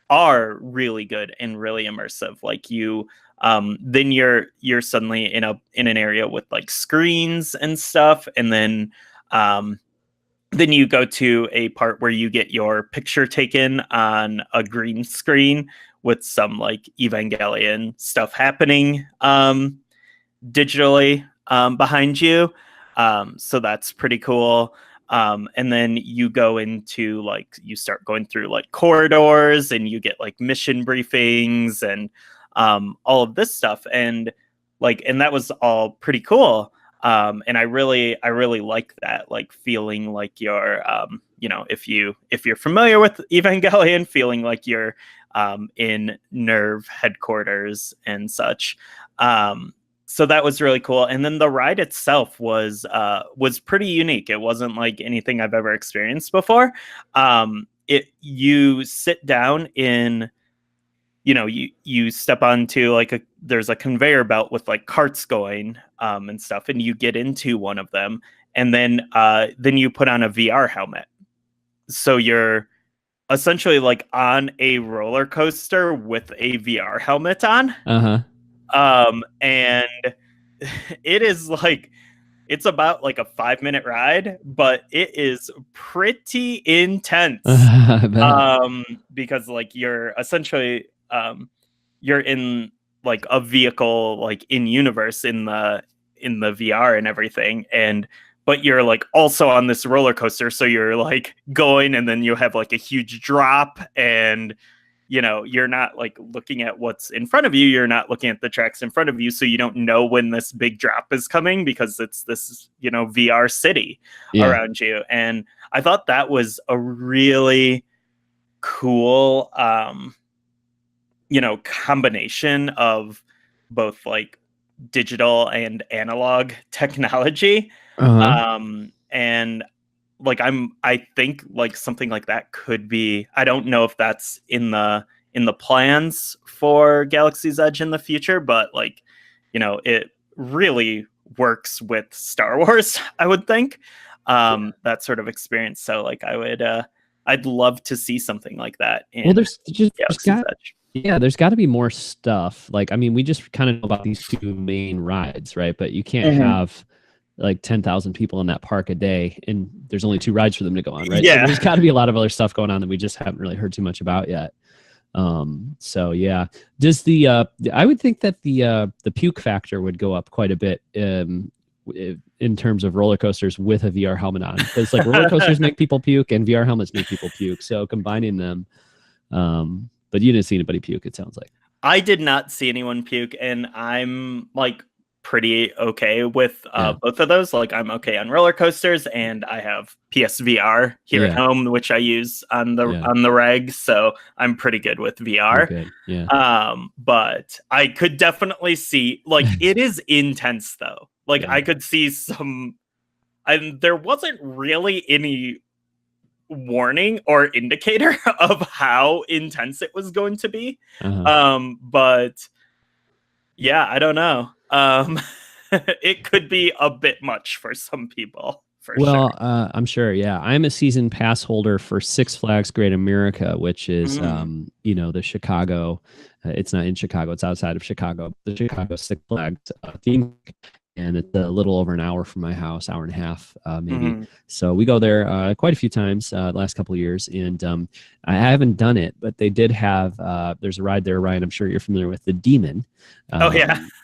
are really good and really immersive. Like then you're suddenly in an area with like screens and stuff, and then you go to a part where you get your picture taken on a green screen with some like Evangelion stuff happening digitally behind you. So that's pretty cool. And then you go into like, you start going through like corridors, and you get like mission briefings and all of this stuff. And that was all pretty cool. And I really like that, like feeling like you're, if you're familiar with Evangelion, feeling like you're in Nerve headquarters and such. So that was really cool. And then the ride itself was pretty unique. It wasn't like anything I've ever experienced before. You sit down in, you step onto like there's a conveyor belt with like carts going and stuff, and you get into one of them, and then you put on a VR helmet. So you're essentially like on a roller coaster with a VR helmet on. Uh-huh. And it is like, it's about like a 5-minute ride, but it is pretty intense. I bet. Because like you're essentially you're in like a vehicle, like in universe, in the VR and everything, but you're like also on this roller coaster, so you're like going, and then you have like a huge drop, and you're not like looking at what's in front of you. You're not looking at the tracks in front of you. So you don't know when this big drop is coming, because it's this, VR city around you. And I thought that was a really cool, combination of both like digital and analog technology. And like I think like something like that could be, I don't know if that's in the plans for Galaxy's Edge in the future, but like it really works with Star Wars, I would think. That sort of experience. So like I'd love to see something like that in Galaxy's Edge. Yeah, there's got to be more stuff. Like, I mean, we just kind of know about these two main rides, right? But you can't have like 10,000 people in that park a day, and there's only 2 rides for them to go on, right? Yeah. So there's got to be a lot of other stuff going on that we just haven't really heard too much about yet. So yeah, does I would think that the puke factor would go up quite a bit in terms of roller coasters with a VR helmet on, because like roller coasters make people puke and VR helmets make people puke. So combining them, but you didn't see anybody puke, it sounds like. I did not see anyone puke, and I'm like pretty okay with both of those. Like I'm okay on roller coasters, and I have PSVR here at home, which I use on the reg, so I'm pretty good with VR. Good. Yeah. But I could definitely see, like, it is intense though. Like I could see some, and there wasn't really any warning or indicator of how intense it was going to be. But yeah, I don't know. It could be a bit much for some people. Sure. I'm sure. Yeah, I'm a season pass holder for Six Flags Great America, which is, the Chicago. It's not in Chicago; it's outside of Chicago. The Chicago Six Flags theme, and it's a little over an hour from my house, hour and a half, maybe. So we go there quite a few times the last couple of years, and I haven't done it, but they did have. There's a ride there, Ryan. I'm sure you're familiar with the Demon.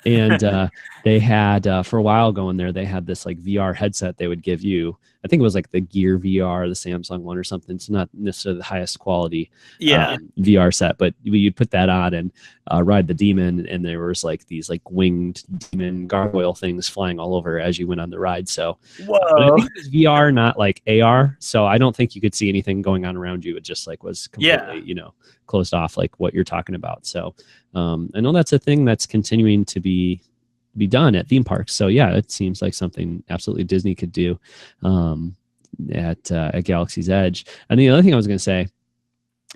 And they had for a while going there. They had this like VR headset they would give you. I think it was like the Gear VR, the Samsung one or something. It's not necessarily the highest quality VR set, but you'd put that on and ride the Demon, and there was like these like winged demon gargoyle things flying all over as you went on the ride. So whoa, I think it was VR, not like AR. So I don't think you could see anything going on around you. It just like was completely, closed off, like what you're talking about. So I know that's a thing that's continuing to be done at theme parks. So yeah, it seems like something absolutely Disney could do at Galaxy's Edge. And the other thing I was going to say,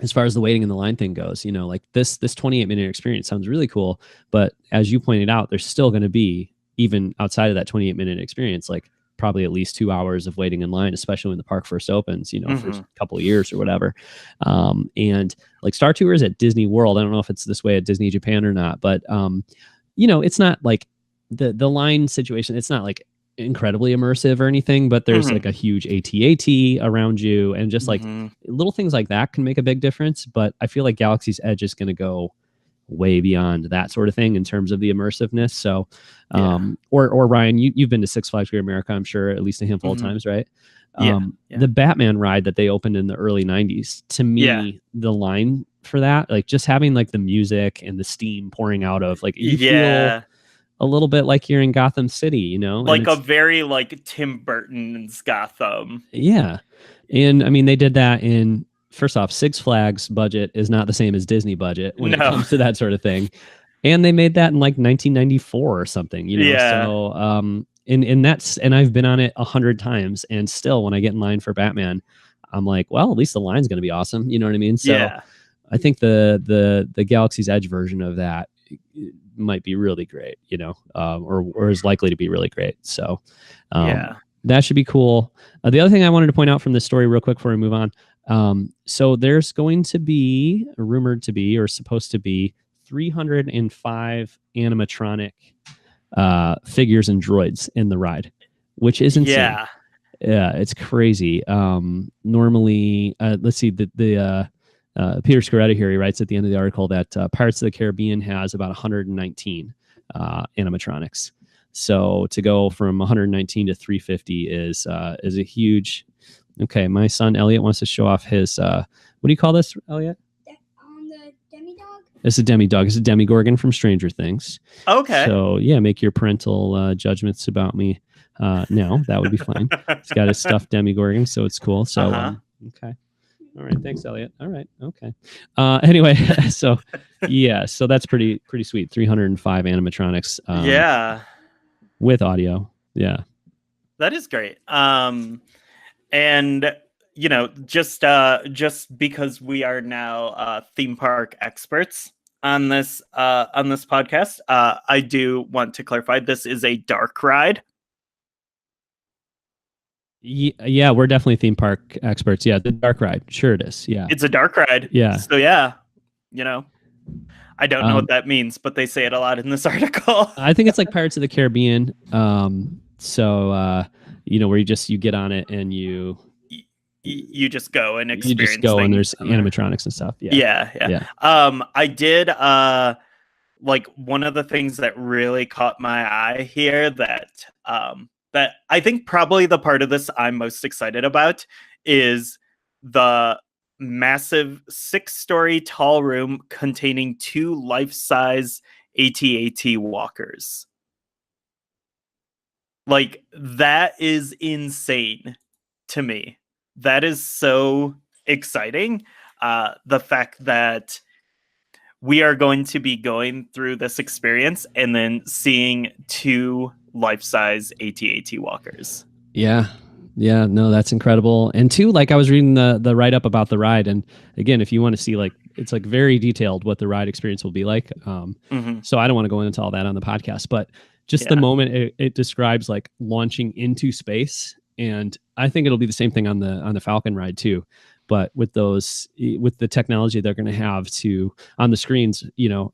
as far as the waiting in the line thing goes, like this 28-minute experience sounds really cool, but as you pointed out, there's still going to be, even outside of that 28-minute experience, like probably at least 2 hours of waiting in line, especially when the park first opens, for a couple of years or whatever. And like Star Tours at Disney World, I don't know if it's this way at Disney Japan or not, but it's not like the line situation. It's not like incredibly immersive or anything, but there's like a huge AT-AT around you, and just like little things like that can make a big difference. But I feel like Galaxy's Edge is going to go way beyond that sort of thing in terms of the immersiveness. So, or Ryan, you've been to Six Flags Great America, I'm sure, at least a handful of times, right? The Batman ride that they opened in the early 90s, to me, the line for that, like just having like the music and the steam pouring out of, like, you feel a little bit like you're in Gotham City, like a very like Tim Burton's Gotham. Yeah. And I mean, they did that in, first off, Six Flags budget is not the same as Disney budget when it comes to that sort of thing. And they made that in like 1994 or something, So, and I've been on it 100 times, and still when I get in line for Batman, I'm like, well, at least the line's going to be awesome. You know what I mean? So I think the Galaxy's Edge version of that might be really great, or is likely to be really great. So, that should be cool. The other thing I wanted to point out from this story real quick before we move on. So there's going to be, rumored to be, or supposed to be, 305 animatronic figures and droids in the ride, which is insane. Yeah, it's crazy. Normally, let's see, the Peter Scoretti here, he writes at the end of the article that Pirates of the Caribbean has about 119 animatronics. So to go from 119 to 350 is a huge. Okay, my son Elliot wants to show off his. What do you call this, Elliot? The demi-dog. It's a demi-dog. It's a Demigorgon from Stranger Things. Okay. So yeah, make your parental judgments about me. No, that would be fine. He's got his stuffed Demigorgon, so it's cool. So okay. All right, thanks, Elliot. All right, okay. Anyway, so that's pretty sweet. 305 animatronics. With audio. Yeah, that is great. And just because we are now theme park experts on this podcast, I do want to clarify this is a dark ride. Yeah, we're definitely theme park experts. Yeah, the dark ride. Sure it is. Yeah. It's a dark ride. Yeah. So yeah, I don't know what that means, but they say it a lot in this article. I think it's like Pirates of the Caribbean. So where you get on it and you just go and experience. You just go and there's animatronics and stuff. Yeah. I did like one of the things that really caught my eye here that I think probably the part of this I'm most excited about is the massive 6-story tall room containing 2 life-size AT-AT walkers. Like, that is insane to me. That is so exciting. The fact that we are going to be going through this experience and then seeing 2 life-size AT-AT walkers. Yeah. Yeah, no, that's incredible. And 2, like I was reading the write-up about the ride, and again, if you want to see, like, it's like very detailed what the ride experience will be like. So I don't want to go into all that on the podcast, but just the moment it describes like launching into space, and I think it'll be the same thing on the Falcon ride too. But with the technology they're going to have to on the screens,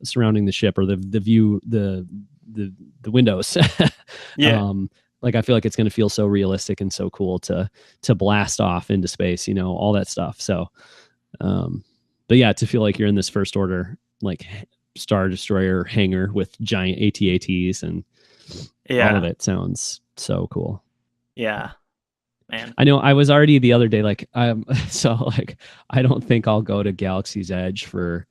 surrounding the ship or the view, the windows. Like, I feel like it's going to feel so realistic and so cool to blast off into space, all that stuff. So, but yeah, to feel like you're in this First Order, like, Star Destroyer hangar with giant AT-ATs and all of it sounds so cool. Yeah, man. I know I was already the other day, like, so like, I don't think I'll go to Galaxy's Edge for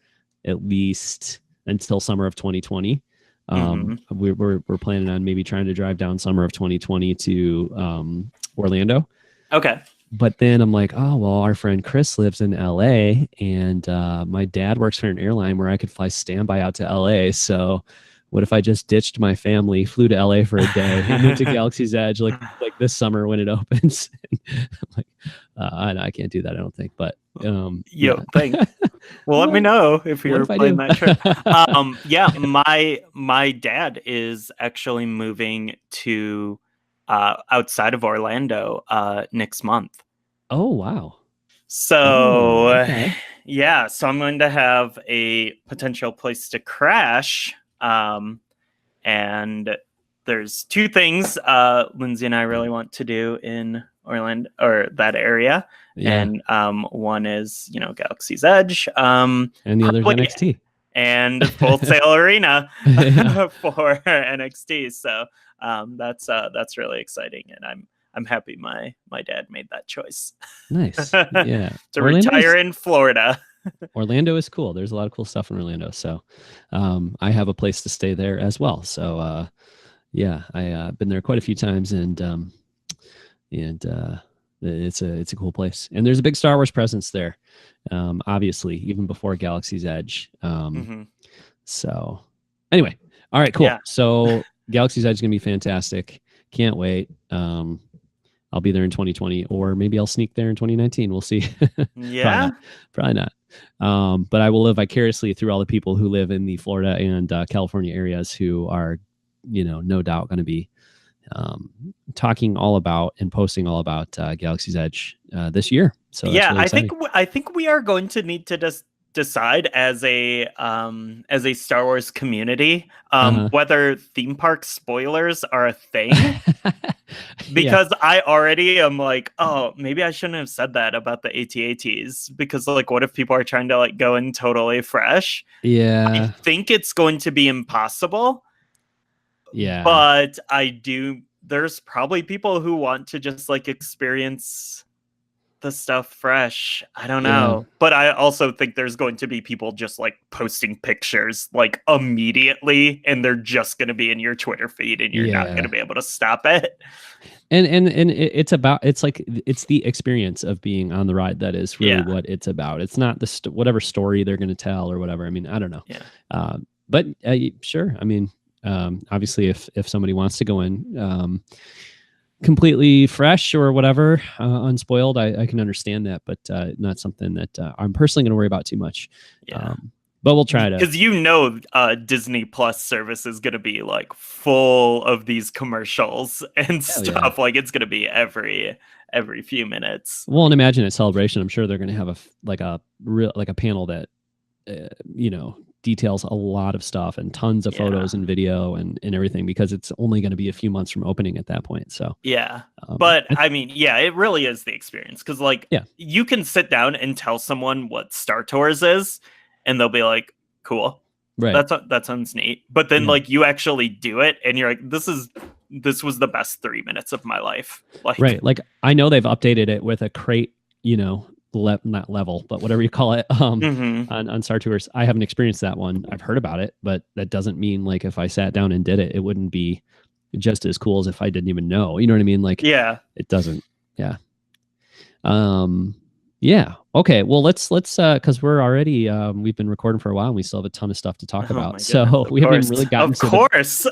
at least until summer of 2020. We're planning on maybe trying to drive down summer of 2020 to Orlando. Okay. But then I'm like, oh, well, our friend Chris lives in LA, and my dad works for an airline where I could fly standby out to LA. So what if I just ditched my family, flew to LA for a day, and went to Galaxy's Edge like this summer when it opens? I'm like, I can't do that, I don't think. But think. Well, let me know if you're planning that trip. Yeah, my dad is actually moving to outside of Orlando next month. Oh, wow. So okay. Yeah, so I'm going to have a potential place to crash. And there's 2 things Lindsay and I really want to do in Orlando or that area. Yeah. And one is, Galaxy's Edge. And the other is NXT. And Full Sail Arena for NXT. So that's really exciting, and I'm happy my dad made that choice. Nice. Yeah. To retire in Florida. Orlando is cool. There's a lot of cool stuff in Orlando. So I have a place to stay there as well. So yeah, I've been there quite a few times, and it's a cool place. And there's a big Star Wars presence there. Obviously, even before Galaxy's Edge. So anyway, all right, cool. Yeah. So Galaxy's Edge is going to be fantastic. Can't wait. I'll be there in 2020, or maybe I'll sneak there in 2019. We'll see. Yeah, probably not. But I will live vicariously through all the people who live in the Florida and California areas who are, no doubt going to be talking all about and posting all about Galaxy's Edge this year. So yeah, really I think we are going to need to just decide as a Star Wars community whether theme park spoilers are a thing. Because I already am like, oh, maybe I shouldn't have said that about the AT-ATs, because like, what if people are trying to like go in totally fresh? Yeah, I think it's going to be impossible. Yeah, but there's probably people who want to just like experience the stuff fresh. I don't know. Yeah. But I also think there's going to be people just like posting pictures like immediately, and they're just going to be in your Twitter feed, and you're not going to be able to stop it. And it's the experience of being on the ride that is really what it's about. It's not whatever story they're going to tell or whatever. I mean, I don't know. Yeah. But sure. I mean, obviously if somebody wants to go in, completely fresh or whatever, unspoiled, I can understand that, but not something that I'm personally going to worry about too much. Yeah. But we'll try to, because Disney Plus service is going to be like full of these commercials and stuff. Yeah. Like it's going to be every few minutes. Well, and imagine at Celebration, I'm sure they're going to have a panel that details a lot of stuff and tons of photos and video and everything, because it's only going to be a few months from opening at that point. So but I mean, it really is the experience, because you can sit down and tell someone what Star Tours is and they'll be like, cool, right, that sounds neat. But then like you actually do it and you're like, this was the best 3 minutes of my life. Like, right, like I know they've updated it with a crate, not level, but whatever you call it, on Star Tours. I haven't experienced that one. I've heard about it, but that doesn't mean like if I sat down and did it, it wouldn't be just as cool as if I didn't even know. You know what I mean? Like, Yeah. it doesn't. Yeah. Yeah. Okay. Well, let's because we're already we've been recording for a while and we still have a ton of stuff to talk Oh my about. goodness, So of we haven't course. really gotten Of to course.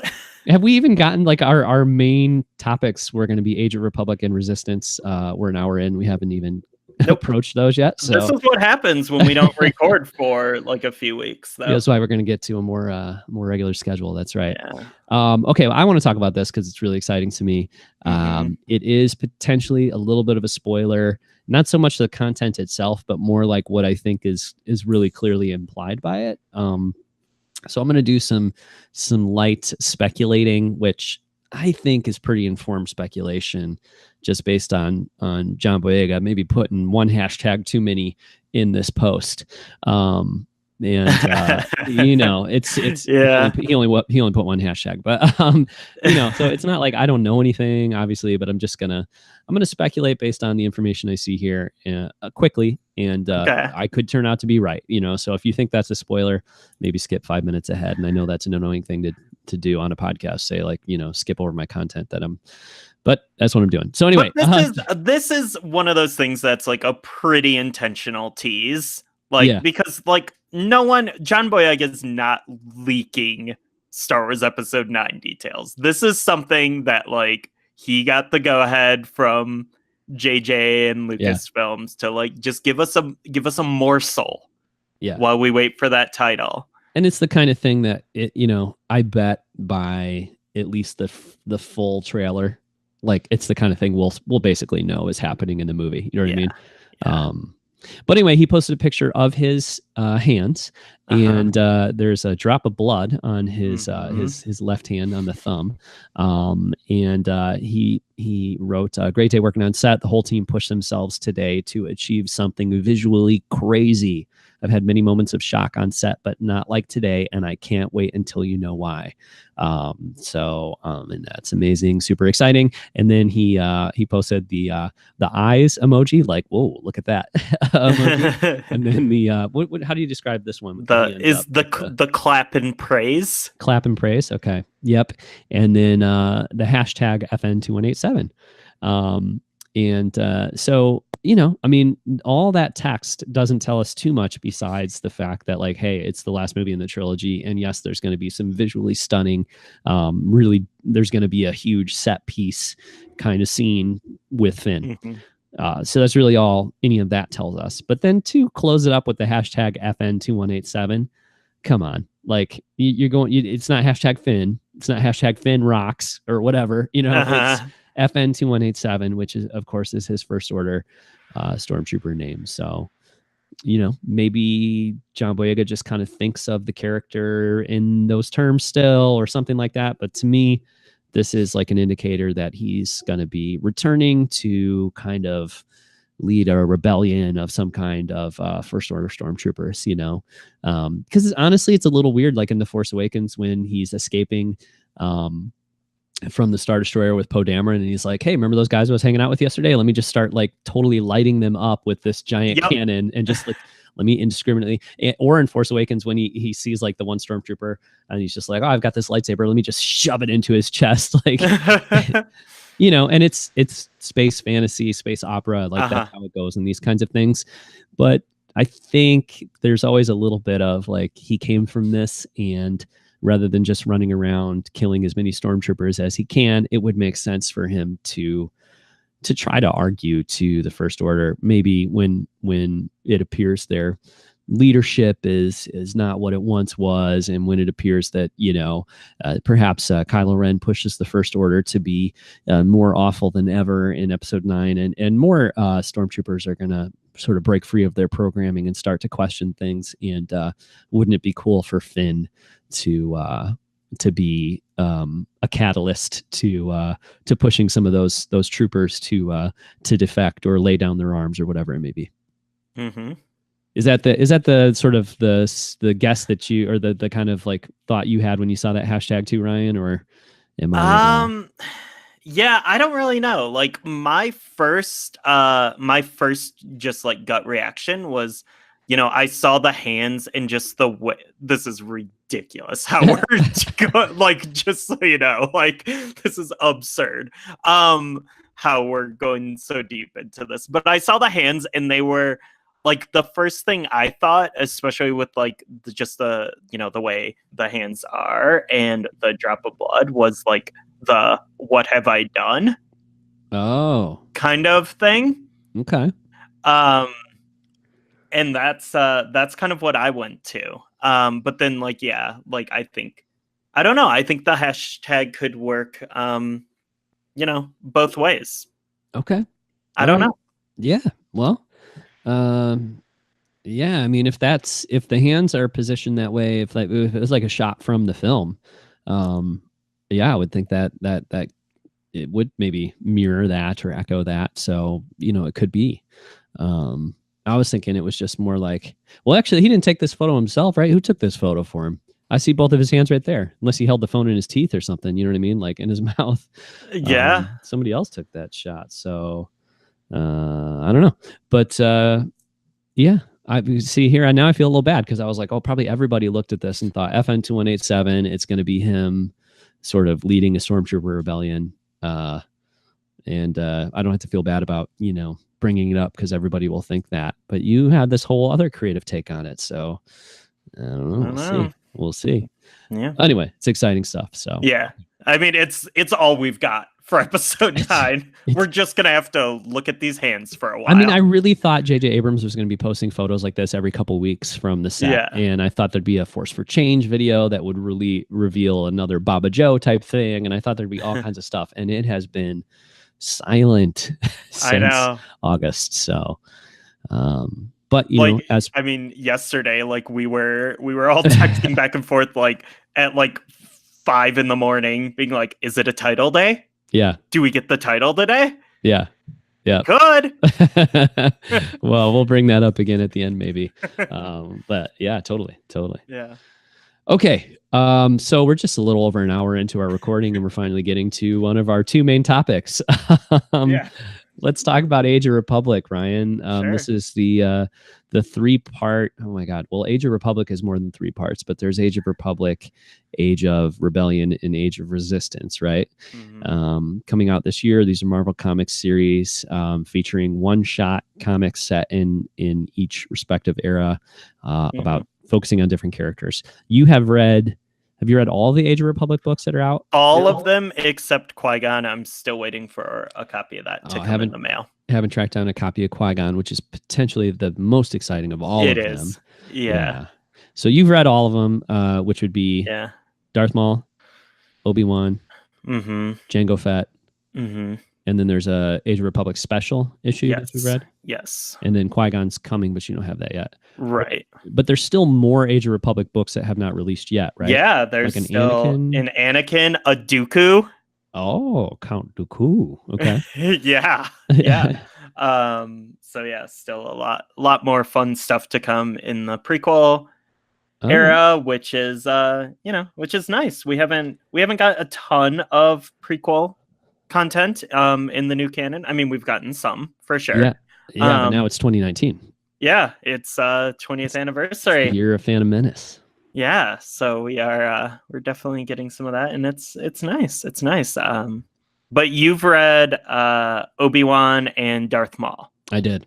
have we even gotten like our main topics were going to be Age of Republic and Resistance. We're an hour in. We haven't even Nope. approached those yet. So This is what happens when we don't record for like a few weeks, though. yeah, that's why we're going to get to a more regular schedule. That's right. Yeah. Okay, well, I want to talk about this because it's really exciting to me. It is potentially a little bit of a spoiler, not so much the content itself, but more like what I think is really clearly implied by it. So I'm going to do some light speculating, which I think is pretty informed speculation, just based on John Boyega maybe putting one hashtag too many in this post. And you know, it's Yeah. he only put one hashtag, but you know, so it's not like I don't know anything, obviously, but I'm gonna speculate based on the information I see here quickly, and Okay. I could turn out to be right, you know. So if you think that's a spoiler, maybe skip 5 minutes ahead. And I know that's an annoying thing to do on a podcast, say like, you know, skip over my content but that's what I'm doing. So anyway, But this is one of those things that's like a pretty intentional tease. Like, Yeah. because like John Boyega is not leaking Star Wars Episode 9 details. This is something that like he got the go ahead from JJ and Lucasfilms to like just give us a morsel while we wait for that title. And it's the kind of thing that I bet by at least the full trailer, like it's the kind of thing we'll basically know is happening in the movie. You know what I mean? Yeah. But anyway, he posted a picture of his hands, and there's a drop of blood on his left hand on the thumb. And he wrote, "Great day working on set. The whole team pushed themselves today to achieve something visually crazy. I've had many moments of shock on set, but not like today, and I can't wait until you know why." And that's amazing, super exciting. And then he posted the eyes emoji, like, whoa, look at that. And then the how do you describe this one? The clap and praise. Clap and praise. Okay. Yep. And then the hashtag FN2187. So, I mean, all that text doesn't tell us too much besides the fact that, like, hey, it's the last movie in the trilogy. And yes, there's going to be some visually stunning, really, there's going to be a huge set piece kind of scene with Finn. So that's really all any of that tells us. But then to close it up with the hashtag FN2187, come on. Like, it's not hashtag Finn. It's not hashtag Finn rocks or whatever, It's FN2187, which is, of course, is his First Order stormtrooper name. So, maybe John Boyega just kind of thinks of the character in those terms still or something like that. But to me, this is like an indicator that he's going to be returning to kind of lead a rebellion of some kind of First Order stormtroopers, because honestly, it's a little weird, like in The Force Awakens when he's escaping from the Star Destroyer with Poe Dameron, and he's like, hey, remember those guys I was hanging out with yesterday? Let me just start like totally lighting them up with this giant cannon and just like let me indiscriminately. Or in Force Awakens when he sees like the one stormtrooper and he's just like, oh, I've got this lightsaber, let me just shove it into his chest, like and it's space fantasy, space opera, like that's how it goes in these kinds of things. But I think there's always a little bit of like, he came from this, and rather than just running around killing as many stormtroopers as he can, it would make sense for him to try to argue to the First Order, maybe when it appears their leadership is not what it once was, and when it appears that perhaps Kylo Ren pushes the First Order to be more awful than ever in Episode 9, and more stormtroopers are gonna sort of break free of their programming and start to question things. And wouldn't it be cool for Finn to be a catalyst to pushing some of those troopers to defect or lay down their arms or whatever it may be? Is that the sort of the guess that you, or the kind of like thought you had when you saw that hashtag too, Ryan? Or am I? Yeah, I don't really know. Like my first just like gut reaction was I saw the hands and just the way this is ridiculous how we're like, just so you know, like this is absurd. How we're going so deep into this. But I saw the hands and they were like the first thing I thought, especially with like just the the way the hands are and the drop of blood, was like the "what have I done?" kind of thing. Okay. And that's kind of what I went to. But then like I don't know. I think the hashtag could work both ways. Okay. I don't know. Yeah. Well, yeah, I mean, if the hands are positioned that way, if it was like a shot from the film, yeah, I would think that it would maybe mirror that or echo that. So, it could be. I was thinking it was just more like, well, actually, he didn't take this photo himself, right? Who took this photo for him? I see both of his hands right there, unless he held the phone in his teeth or something. You know what I mean? Like in his mouth. Yeah. Somebody else took that shot. So I don't know. But yeah, I see here. Now I feel a little bad because I was like, oh, probably everybody looked at this and thought FN2187, it's going to be him sort of leading a Stormtrooper rebellion. And I don't have to feel bad about, bringing it up because everybody will think that. But you had this whole other creative take on it. So I don't know. We'll see. Yeah. Anyway, it's exciting stuff. So yeah, I mean, it's all we've got for episode 9. We're just gonna have to look at these hands for a while. I mean, I really thought J.J. Abrams was going to be posting photos like this every couple weeks from the set, Yeah. and I thought there'd be a Force for Change video that would really reveal another Baba Joe type thing, and I thought there'd be all kinds of stuff, and it has been silent since August. So, but I mean, yesterday, like we were all texting back and forth, like at like 5 a.m, being like, "Is it a title day? Yeah. Do we get the title today? Yeah. Yeah. Good." Well, we'll bring that up again at the end, maybe. But yeah, totally. Yeah. Okay. So we're just a little over an hour into our recording, and we're finally getting to one of our 2 main topics. Yeah. Let's talk about Age of Republic, Ryan. Sure. This is the 3-part. Oh my God. Well, Age of Republic is more than 3 parts, but there's Age of Republic, Age of Rebellion, and Age of Resistance, right? Mm-hmm. Coming out this year. These are Marvel Comics series featuring one-shot comics set in each respective era about focusing on different characters. Have you read all the Age of Republic books that are out? All of them except Qui-Gon. I'm still waiting for a copy of that to come in the mail. Haven't tracked down a copy of Qui-Gon, which is potentially the most exciting of all of them. Yeah. So you've read all of them, which would be Darth Maul, Obi-Wan, Jango Fett, and then there's a Age of Republic special issue that you read. Yes. And then Qui-Gon's coming, but you don't have that yet. Right. But there's still more Age of Republic books that have not released yet, right? Yeah, there's like still an Anakin, a Dooku. Oh, Count Dooku. Okay. Yeah. So yeah, still a lot more fun stuff to come in the prequel era, which is which is nice. We haven't got a ton of prequel content in the new canon. I mean, we've gotten some for sure. Yeah, but now it's 2019. Yeah, it's 20th anniversary. It's the year of Phantom Menace. Yeah, so we're definitely getting some of that, and it's nice. It's nice. But you've read Obi-Wan and Darth Maul. I did.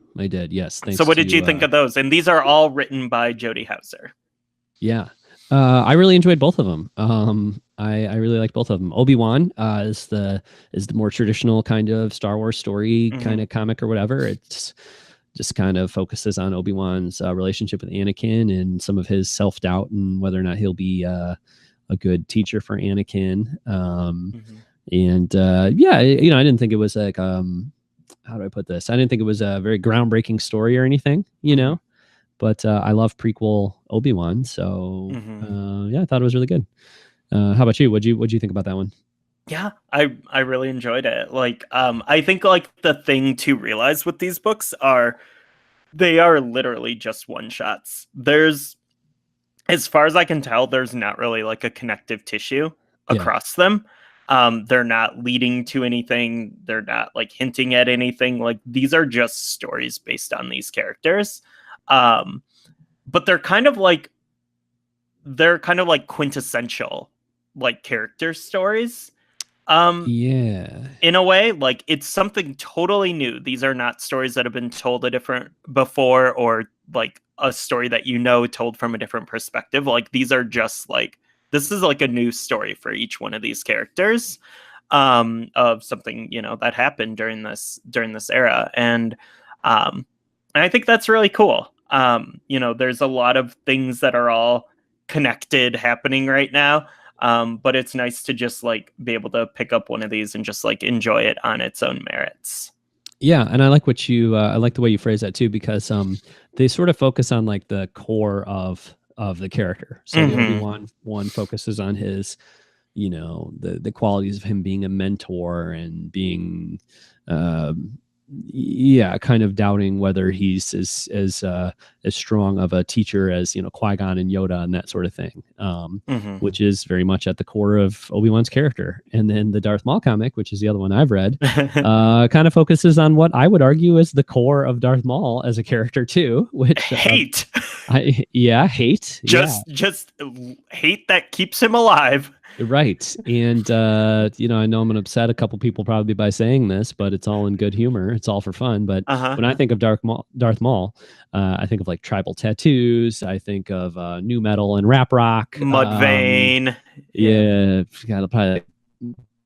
Yes. So what did you think of those? And these are all written by Jody Houser. Yeah. I really enjoyed both of them. I really like both of them. Obi-Wan is the more traditional kind of Star Wars story kind of comic or whatever. It's just kind of focuses on Obi-Wan's relationship with Anakin and some of his self-doubt and whether or not he'll be a good teacher for Anakin. And I didn't think it was like how do I put this? I didn't think it was a very groundbreaking story or anything, But I love prequel Obi-Wan, so I thought it was really good. How about you? What'd you think about that one? Yeah, I really enjoyed it. Like, I think like the thing to realize with these books they are literally just one shots. There's, as far as I can tell, there's not really like a connective tissue across them. They're not leading to anything. They're not like hinting at anything. Like, these are just stories based on these characters. but they're kind of like quintessential like character stories. Yeah. In a way, like it's something totally new. These are not stories that have been told before, or like a story that told from a different perspective. Like these are just like, this is like a new story for each one of these characters, of something that happened during this era, and I think that's really cool. There's a lot of things that are all connected happening right now. But it's nice to just like be able to pick up one of these and just like enjoy it on its own merits. Yeah, and I like I like the way you phrase that too, because they sort of focus on like the core of the character. So the Obi-Wan one focuses on his, the qualities of him being a mentor and being kind of doubting whether he's as strong of a teacher as Qui-Gon and Yoda and that sort of thing, which is very much at the core of Obi-Wan's character. And then the Darth Maul comic, which is the other one I've read, kind of focuses on what I would argue is the core of Darth Maul as a character too, which hate. Hate. Just hate that keeps him alive. Right. And, I know I'm going to upset a couple people probably by saying this, but it's all in good humor. It's all for fun. But when I think of Darth Maul, I think of like tribal tattoos. I think of nu metal and rap rock. Mudvayne. Got probably like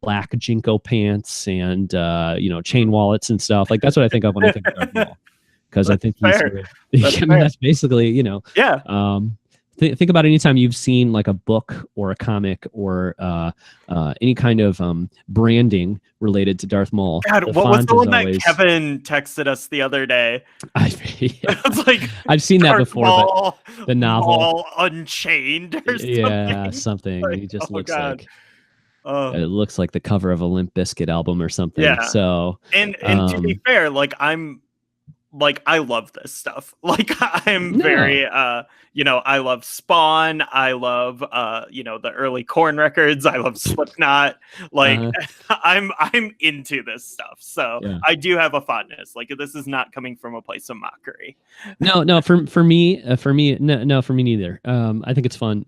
black Jinko pants and, chain wallets and stuff. Like that's what I think of when I think of Darth Maul. Because I think that's basically, think about any time you've seen like a book or a comic or any kind of branding related to Darth Maul. God, what was the one that Kevin texted us the other day? It's like I've seen that before, Maul, but the novel Maul Unchained or something. Yeah, something. Like, he just looks like it looks like the cover of a Limp Bizkit album or something. Yeah. So and to be fair, like I love this stuff. Like I'm very, I love Spawn. I love, the early Korn records. I love Slipknot. Like I'm into this stuff. So I do have a fondness. Like this is not coming from a place of mockery. No, for me, no, for me neither. I think it's fun.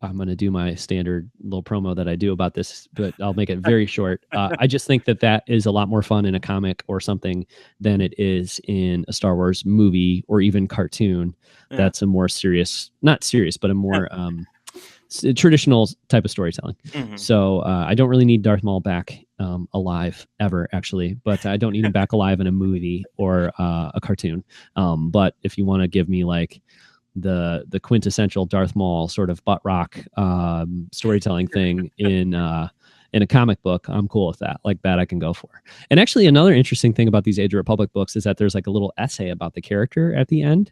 I'm going to do my standard little promo that I do about this, but I'll make it very short. I just think that is a lot more fun in a comic or something than it is in a Star Wars movie or even cartoon. Yeah. That's a more not serious, but a more traditional type of storytelling. So I don't really need Darth Maul back alive ever, actually, but I don't need him back alive in a movie or a cartoon. But if you want to give me like the quintessential Darth Maul sort of butt rock storytelling thing in a comic book, I'm cool with that. Like that I can go for. And actually another interesting thing about these Age of Republic books is that there's like a little essay about the character at the end.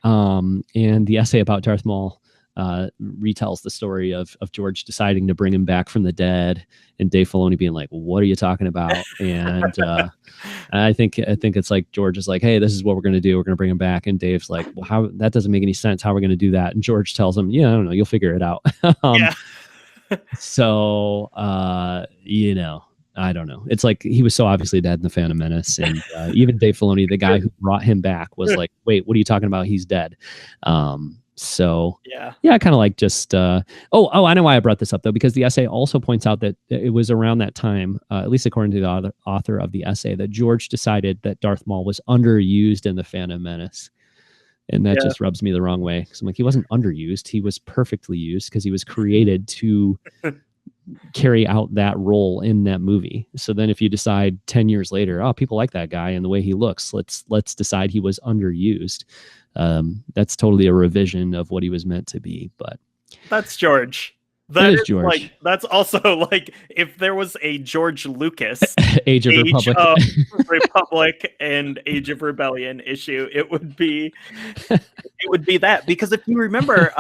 And the essay about Darth Maul retells the story of George deciding to bring him back from the dead and Dave Filoni being like, what are you talking about? And I think it's like George is like, hey, this is what we're going to do. We're going to bring him back. And Dave's like, well, how, that doesn't make any sense. How are we going to do that? And George tells him, yeah, I don't know. You'll figure it out. So, I don't know. It's like he was so obviously dead in the Phantom Menace. And even Dave Filoni, the guy who brought him back, was like, wait, what are you talking about? He's dead. So I kind of like just I know why I brought this up though, because the essay also points out that it was around that time, at least according to the author of the essay, that George decided that Darth Maul was underused in the Phantom Menace, and that just rubs me the wrong way. So I'm like, he wasn't underused; he was perfectly used because he was created to carry out that role in that movie. So then, if you decide 10 years later, oh, people like that guy and the way he looks, let's decide he was underused. That's totally a revision of what he was meant to be, but that's George. That is George. Like, that's also like if there was a George Lucas Age of Republic and Age of Rebellion issue, it would be that. Because if you remember,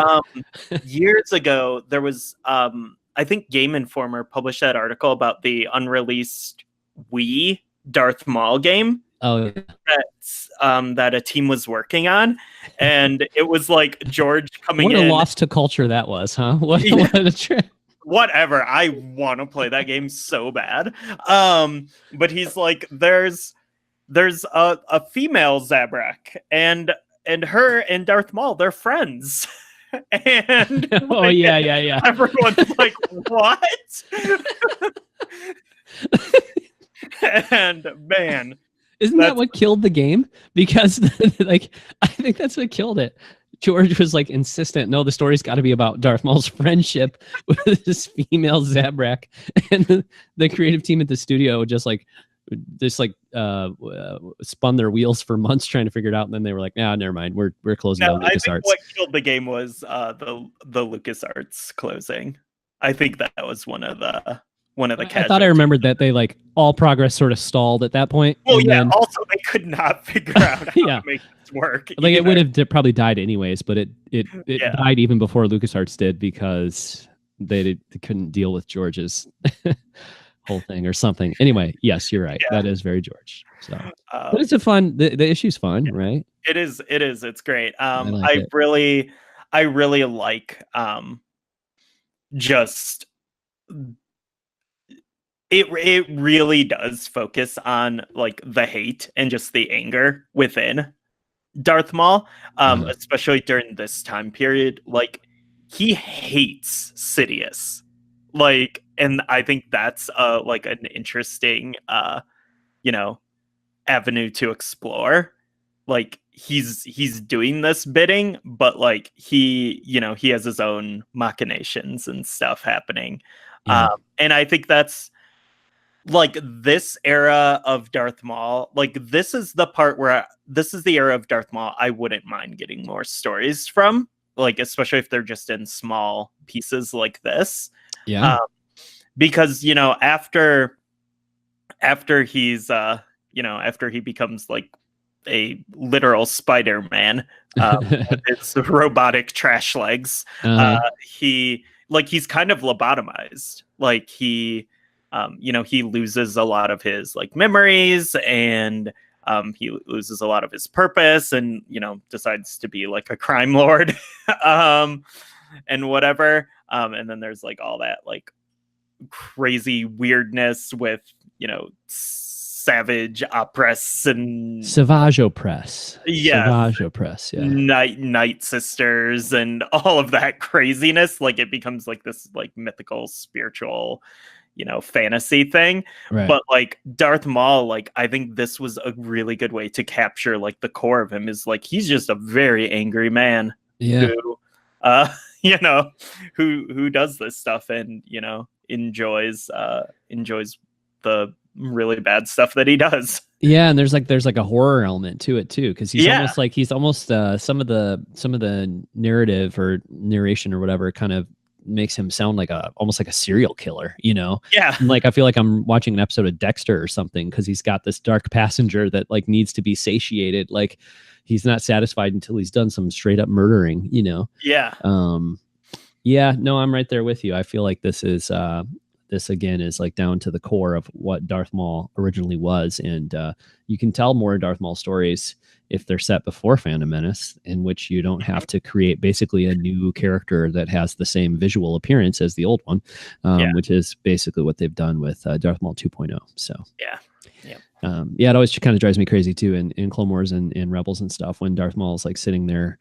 years ago there was I think Game Informer published that article about the unreleased Wii Darth Maul game. Oh, yeah. That a team was working on, and it was like George coming in. What a loss to culture that was, huh? What a trip. Whatever. I want to play that game so bad. But he's like, there's a female Zabrak, and her and Darth Maul, they're friends. And Oh yeah. everyone's like, what? And man, isn't that what killed the game? Because like I think that's what killed it. George was like insistent, no, the story's got to be about Darth Maul's friendship with this female Zabrak, and the creative team at the studio just spun their wheels for months trying to figure it out, and then they were like, "Nah, never mind. We're closing down LucasArts." I think what killed the game was the LucasArts closing. I think that was one of the I thought I remembered that they like all progress sort of stalled at that point. Well, yeah. Then, also, they could not figure out how to make this work. Like it would have probably died anyways, but it died even before LucasArts did because they couldn't deal with George's whole thing or something. Anyway, yes, you're right. Yeah. That is very George. So, but it's a fun. The issue's fun, right? It is. It's great. I really like just. It really does focus on like the hate and just the anger within Darth Maul, especially during this time period. Like he hates Sidious, like, and I think that's like an interesting avenue to explore. Like he's doing this bidding, but like he has his own machinations and stuff happening. And I think that's like this era of Darth Maul, like this is the era of Darth Maul I wouldn't mind getting more stories from, like especially if they're just in small pieces like this. Yeah. Because after he's after he becomes like a literal Spider-Man with his robotic trash legs, he's kind of lobotomized. Like he loses a lot of his like memories, and he loses a lot of his purpose, and decides to be like a crime lord, and whatever. And then there's like all that like crazy weirdness with Savage Opress and Savage Opress. Yeah. Savage Opress, yeah. Night Sisters and all of that craziness. Like it becomes like this like mythical, spiritual, fantasy thing. Right. But like Darth Maul, like I think this was a really good way to capture like the core of him is like he's just a very angry man. Yeah. Who does this stuff and enjoys the really bad stuff that he does. Yeah, and there's like a horror element to it too, because he's almost some of the narrative or narration or whatever kind of makes him sound like almost like a serial killer, Yeah. And like I feel like I'm watching an episode of Dexter or something, because he's got this dark passenger that like needs to be satiated. Like he's not satisfied until he's done some straight up murdering, Yeah. Yeah, no, I'm right there with you. I feel like this again is like down to the core of what Darth Maul originally was. And you can tell more Darth Maul stories if they're set before Phantom Menace, in which you don't have to create basically a new character that has the same visual appearance as the old one, which is basically what they've done with Darth Maul 2.0. So it always kind of drives me crazy too in Clone Wars and Rebels and stuff, when Darth Maul is like sitting there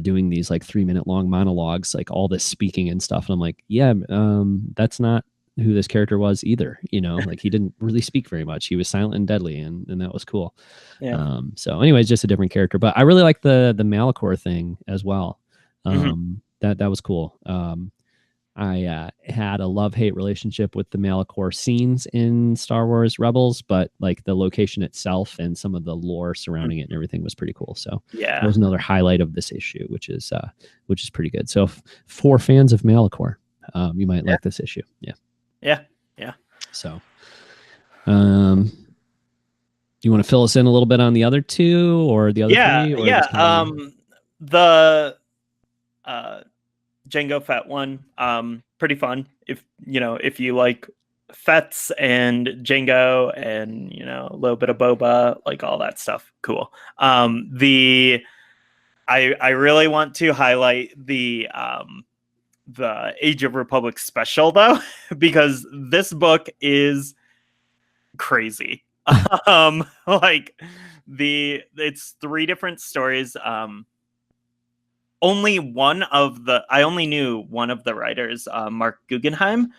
doing these like 3-minute long monologues, like all this speaking and stuff. And I'm like, that's not who this character was either, like he didn't really speak very much. He was silent and deadly, and that was cool. So anyways, just a different character, but I really like the Malachor thing as well. That was cool. I had a love-hate relationship with the Malachor scenes in Star Wars Rebels, but like the location itself and some of the lore surrounding it and everything was pretty cool. So that was another highlight of this issue, which is pretty good. So for fans of Malachor, you might like this issue. Yeah. So, you want to fill us in a little bit on the other two or the other three? Or the Jango Fett one, pretty fun. If you like Fets and Jango and a little bit of Boba, like all that stuff, cool. I really want to highlight the Age of Republic special though, because this book is crazy. Like it's 3 different stories. Only one of the I only knew one of the writers, Mark Guggenheim,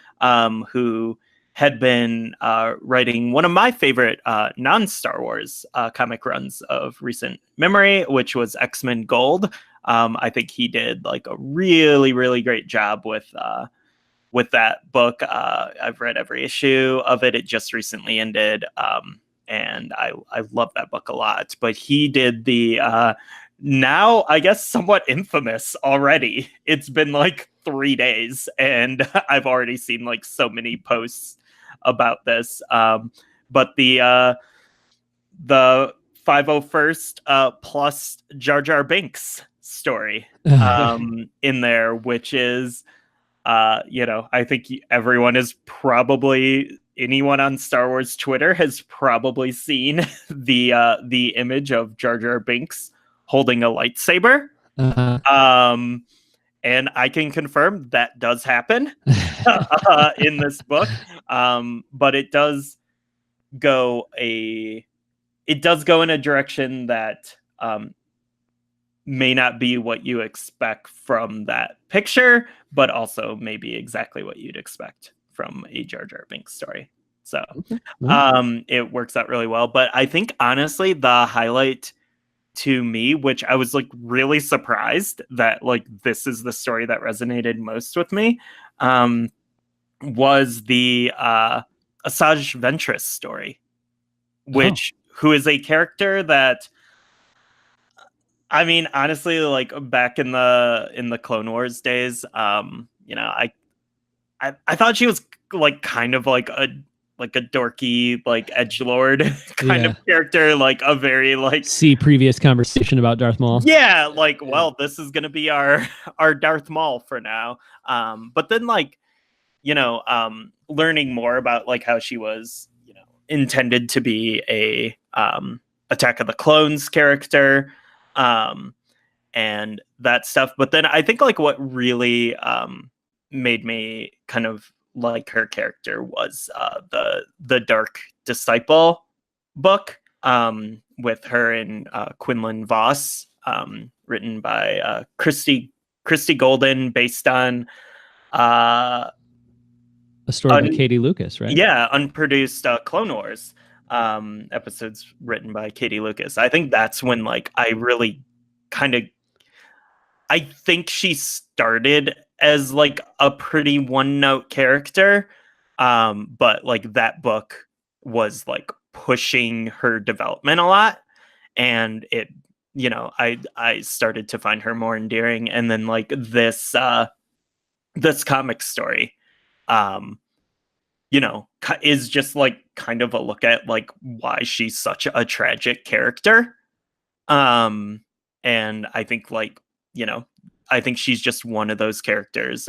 who had been writing one of my favorite non-Star Wars comic runs of recent memory, which was X-Men Gold. I think he did like a really, really great job with that book. I've read every issue of it. It just recently ended, and I love that book a lot. But he did the now, I guess, somewhat infamous already. It's been like 3 days, and I've already seen like so many posts about this. But the 501st plus Jar Jar Binks story in there, which is, I think everyone is probably, anyone on Star Wars Twitter has probably seen the image of Jar Jar Binks holding a lightsaber. And I can confirm that does happen in this book. But it does go in a direction that may not be what you expect from that picture, but also maybe exactly what you'd expect from a Jar Jar Binks story. So it works out really well. But I think honestly, the highlight to me, which I was like really surprised that like this is the story that resonated most with me, was the Asajj Ventress story, who is a character that, I mean, honestly, like back in the Clone Wars days, I thought she was like kind of like a dorky, like edgelord kind of character, like a very like, see previous conversation about Darth Maul. Yeah, like, well, this is gonna be our Darth Maul for now. But then like, learning more about like how she was, intended to be a Attack of the Clones character, and that stuff. But then I think like what really made me kind of like her character was the Dark Disciple book, with her and Quinlan Voss, written by Christy Golden, based on a story by Katie Lucas, right? Yeah, unproduced Clone Wars episodes written by Katie Lucas. I think that's when like I really I think she started as like a pretty one-note character, but like that book was like pushing her development a lot, and it, I started to find her more endearing. And then like this comic story, is just like kind of a look at like why she's such a tragic character, and I think like, I think she's just one of those characters.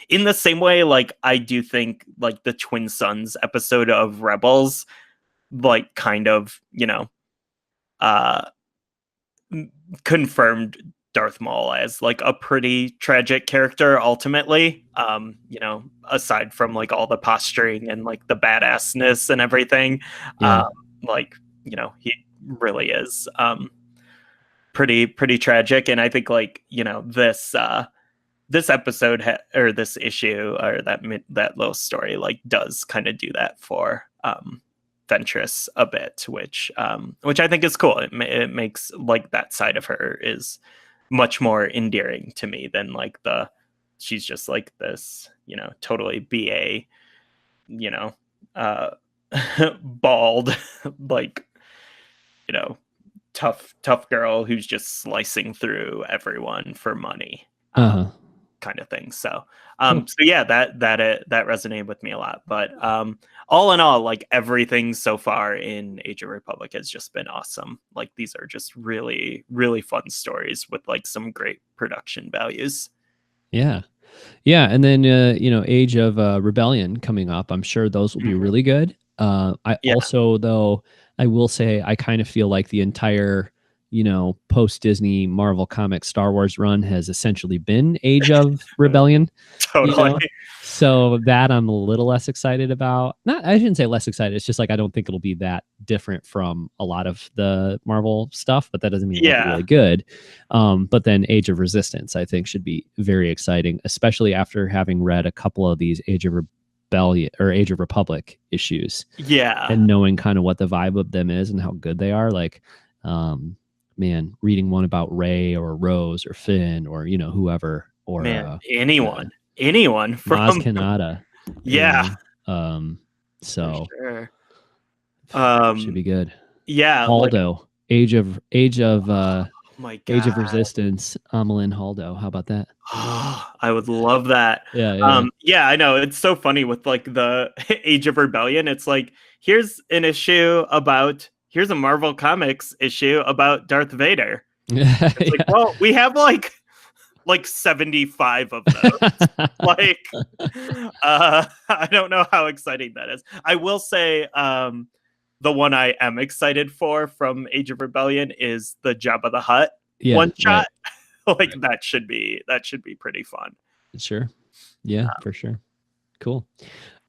In the same way, like I do think like the Twin Sons episode of Rebels, like kind of, confirmed Darth Maul as like a pretty tragic character ultimately. Aside from like all the posturing and like the badassness and everything, he really is pretty tragic. And I think like, this episode or this issue, or that little story like does kind of do that for Ventress a bit, which I think is cool. It makes like that side of her is much more endearing to me than like she's just like this, totally BA, bald, like, tough girl who's just slicing through everyone for money, kind of thing. So yeah, that resonated with me a lot. But all in all, like everything so far in Age of Republic has just been awesome. Like these are just really, really fun stories with like some great production values. Yeah. And then Age of Rebellion coming up. I'm sure those will be really good. Also, though, I will say I kind of feel like the entire post Disney Marvel Comics Star Wars run has essentially been Age of Rebellion. Totally. So that I'm a little less excited about. I shouldn't say less excited. It's just like I don't think it'll be that different from a lot of the Marvel stuff, but that doesn't mean it won't be really good. But then Age of Resistance, I think, should be very exciting, especially after having read a couple of these Age of Rebellion or Age of Republic issues. Yeah. And knowing kind of what the vibe of them is and how good they are. Like, man, reading one about Rey or Rose or Finn or, whoever, or anyone from Maz Kanata. Yeah. So sure. Should be good. Yeah. Haldo, Age of my God. Age of Resistance, Amelin Haldo. How about that? Oh, I would love that. Yeah. Yeah, I know. It's so funny with like the Age of Rebellion. It's like, here's a Marvel Comics issue about Darth Vader. It's like, well, we have like 75 of those. Like, I don't know how exciting that is. I will say, the one I am excited for from Age of Rebellion is the Jabba the Hutt one shot. Right. Like that should be pretty fun. Sure. Yeah, for sure. Cool.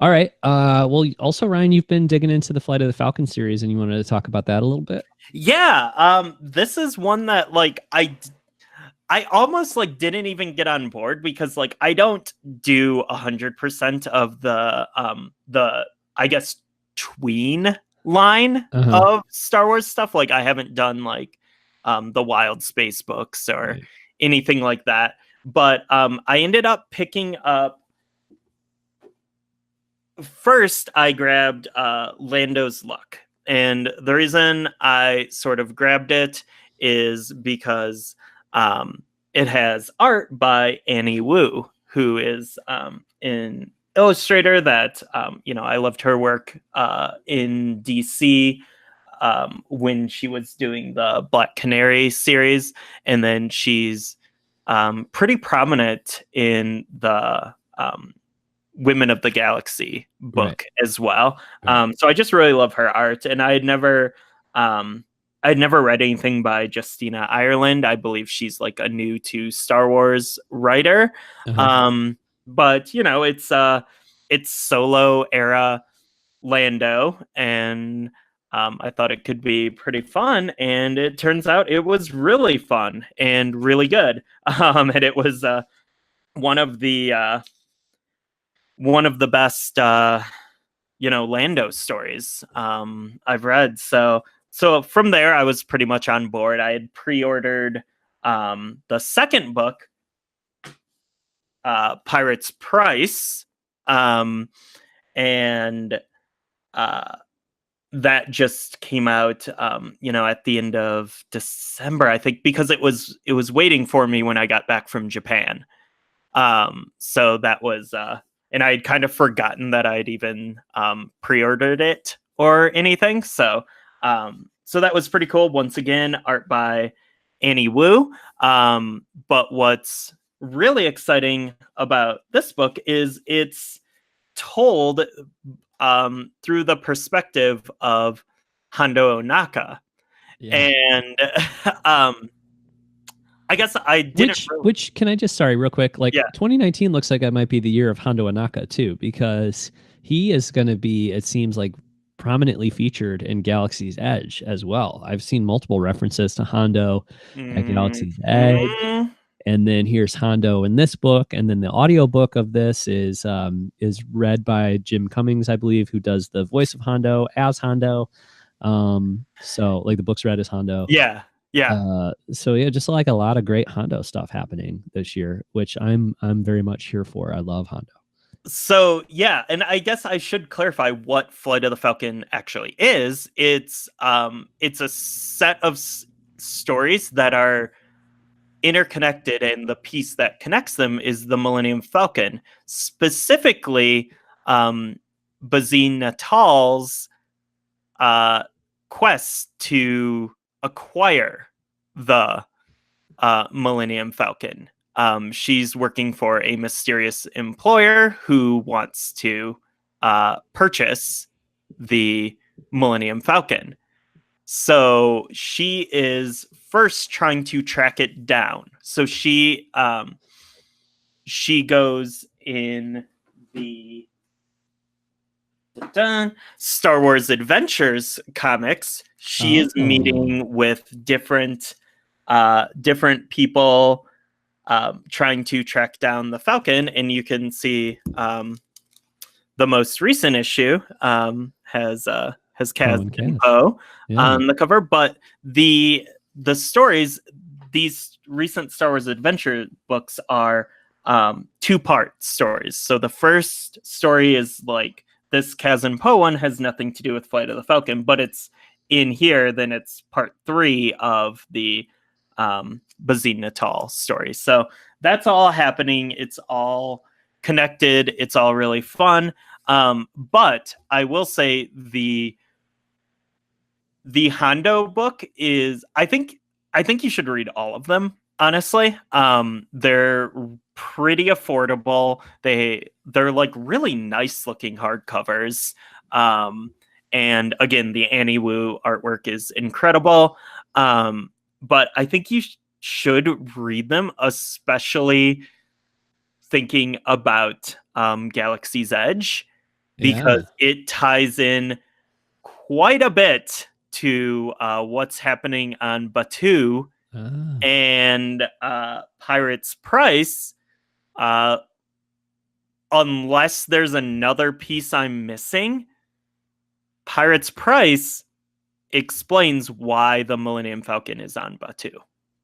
All right. Well, also, Ryan, you've been digging into the Flight of the Falcon series, and you wanted to talk about that a little bit. Yeah. This is one that like I almost like didn't even get on board because like I don't do 100% of the I guess tween line of Star Wars stuff. Like I haven't done like the Wild Space books or anything like that. But I ended up picking up. First, I grabbed Lando's Luck. And the reason I sort of grabbed it is because it has art by Annie Wu, who is an illustrator that, I loved her work in DC when she was doing the Black Canary series. And then she's pretty prominent in the Women of the Galaxy book as well. So I just really love her art, and I'd never read anything by Justina Ireland. I believe she's like a new to Star Wars writer. But it's Solo era Lando, and I thought it could be pretty fun, and it turns out it was really fun and really good. And it was one of the best, Lando stories I've read. So from there, I was pretty much on board. I had pre-ordered the second book, Pirate's Price, and that just came out, at the end of December, I think, because it was waiting for me when I got back from Japan. So that was. And I had kind of forgotten that I'd even pre-ordered it or anything. So that was pretty cool. Once again, art by Annie Wu. But what's really exciting about this book is it's told through the perspective of Hondo Ohnaka. Yeah. And I guess I didn't. Which can I just real quick? Like 2019 looks like it might be the year of Hondo Ohnaka too, because he is going to be, it seems like, prominently featured in Galaxy's Edge as well. I've seen multiple references to Hondo at Galaxy's Edge, and then here's Hondo in this book, and then the audiobook of this is read by Jim Cummings, I believe, who does the voice of Hondo as Hondo. So like the book's read as Hondo. Yeah. So yeah, just like a lot of great Hondo stuff happening this year, which I'm very much here for. I love Hondo. So yeah, and I guess I should clarify what Flight of the Falcon actually is. It's a set of stories that are interconnected, and the piece that connects them is the Millennium Falcon, specifically Bazine Natal's quest to acquire the Millennium Falcon. She's working for a mysterious employer who wants to purchase the Millennium Falcon. So she is first trying to track it down. So she goes in the Star Wars Adventures comics. She is meeting with different people trying to track down the Falcon, and you can see the most recent issue has Kaz and Poe on the cover. But the stories, these recent Star Wars adventure books are 2-part stories. So the first story is like this Kaz and Poe one has nothing to do with Flight of the Falcon, but it's in here. Then it's part 3 of the Bazine Natal story. So that's all happening. It's all connected. It's all really fun. But I will say the Hondo book is, I think you should read all of them, honestly. They're pretty affordable. They're like really nice looking hardcovers. And again, the Annie Wu artwork is incredible. But I think you should read them, especially thinking about Galaxy's Edge, because it ties in quite a bit to what's happening on Batuu and Pirate's Price. Unless there's another piece I'm missing, Pirate's Price explains why the Millennium Falcon is on Batuu.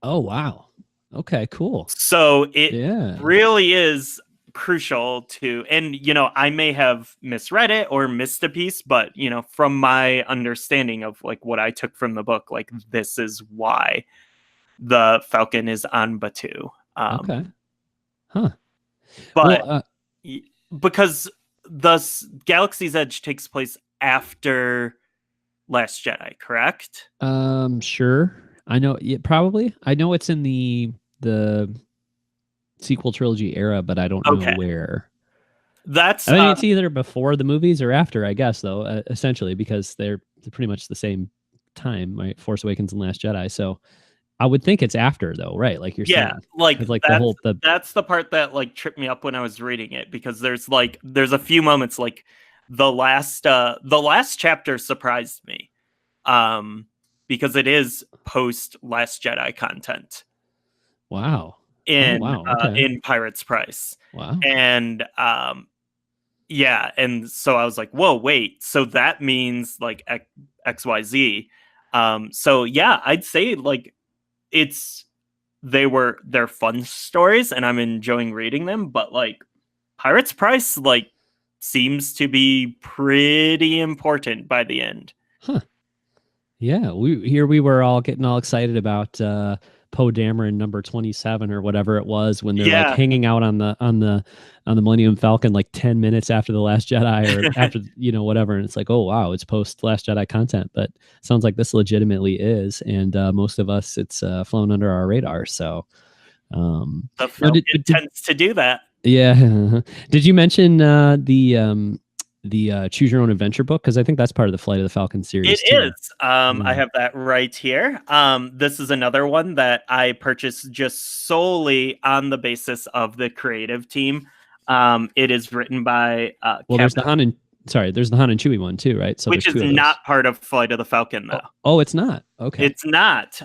Oh, wow. Okay, cool. So it really is crucial to, and I may have misread it or missed a piece, but from my understanding of like what I took from the book, like this is why the Falcon is on Batuu. Okay. Huh. But because the Galaxy's Edge takes place after Last Jedi, correct? Sure. I know. Yeah, probably. I know it's in the sequel trilogy era, but I don't know where. That's. I mean, it's either before the movies or after, I guess, though. Essentially, because they're pretty much the same time, right? Force Awakens and Last Jedi. So I would think it's after, though, right? Like you're saying. Like the that's the part that like tripped me up when I was reading it, because there's a few moments like the last chapter surprised me, because it is post Last Jedi content. Wow. In Pirate's Price. Wow. And and so I was like, whoa, wait, so that means like XYZ. So yeah, I'd say like they're fun stories and I'm enjoying reading them, but like Pirate's Price like seems to be pretty important by the end. Huh. Yeah, we were all getting all excited about Poe Dameron number 27 or whatever it was, when they're like hanging out on the Millennium Falcon like 10 minutes after the Last Jedi or after whatever, and it's like, oh wow, it's post Last Jedi content, but sounds like this legitimately is, and most of us it's flown under our radar. So the Falcon tends to do that. Yeah. Did you mention the Choose Your Own Adventure book? Because I think that's part of the Flight of the Falcon series. It is. I have that right here. This is another one that I purchased just solely on the basis of the creative team. It is written by there's the Han and Chewie one too, right? So which is not part of Flight of the Falcon, though. Oh, it's not. Okay, it's not.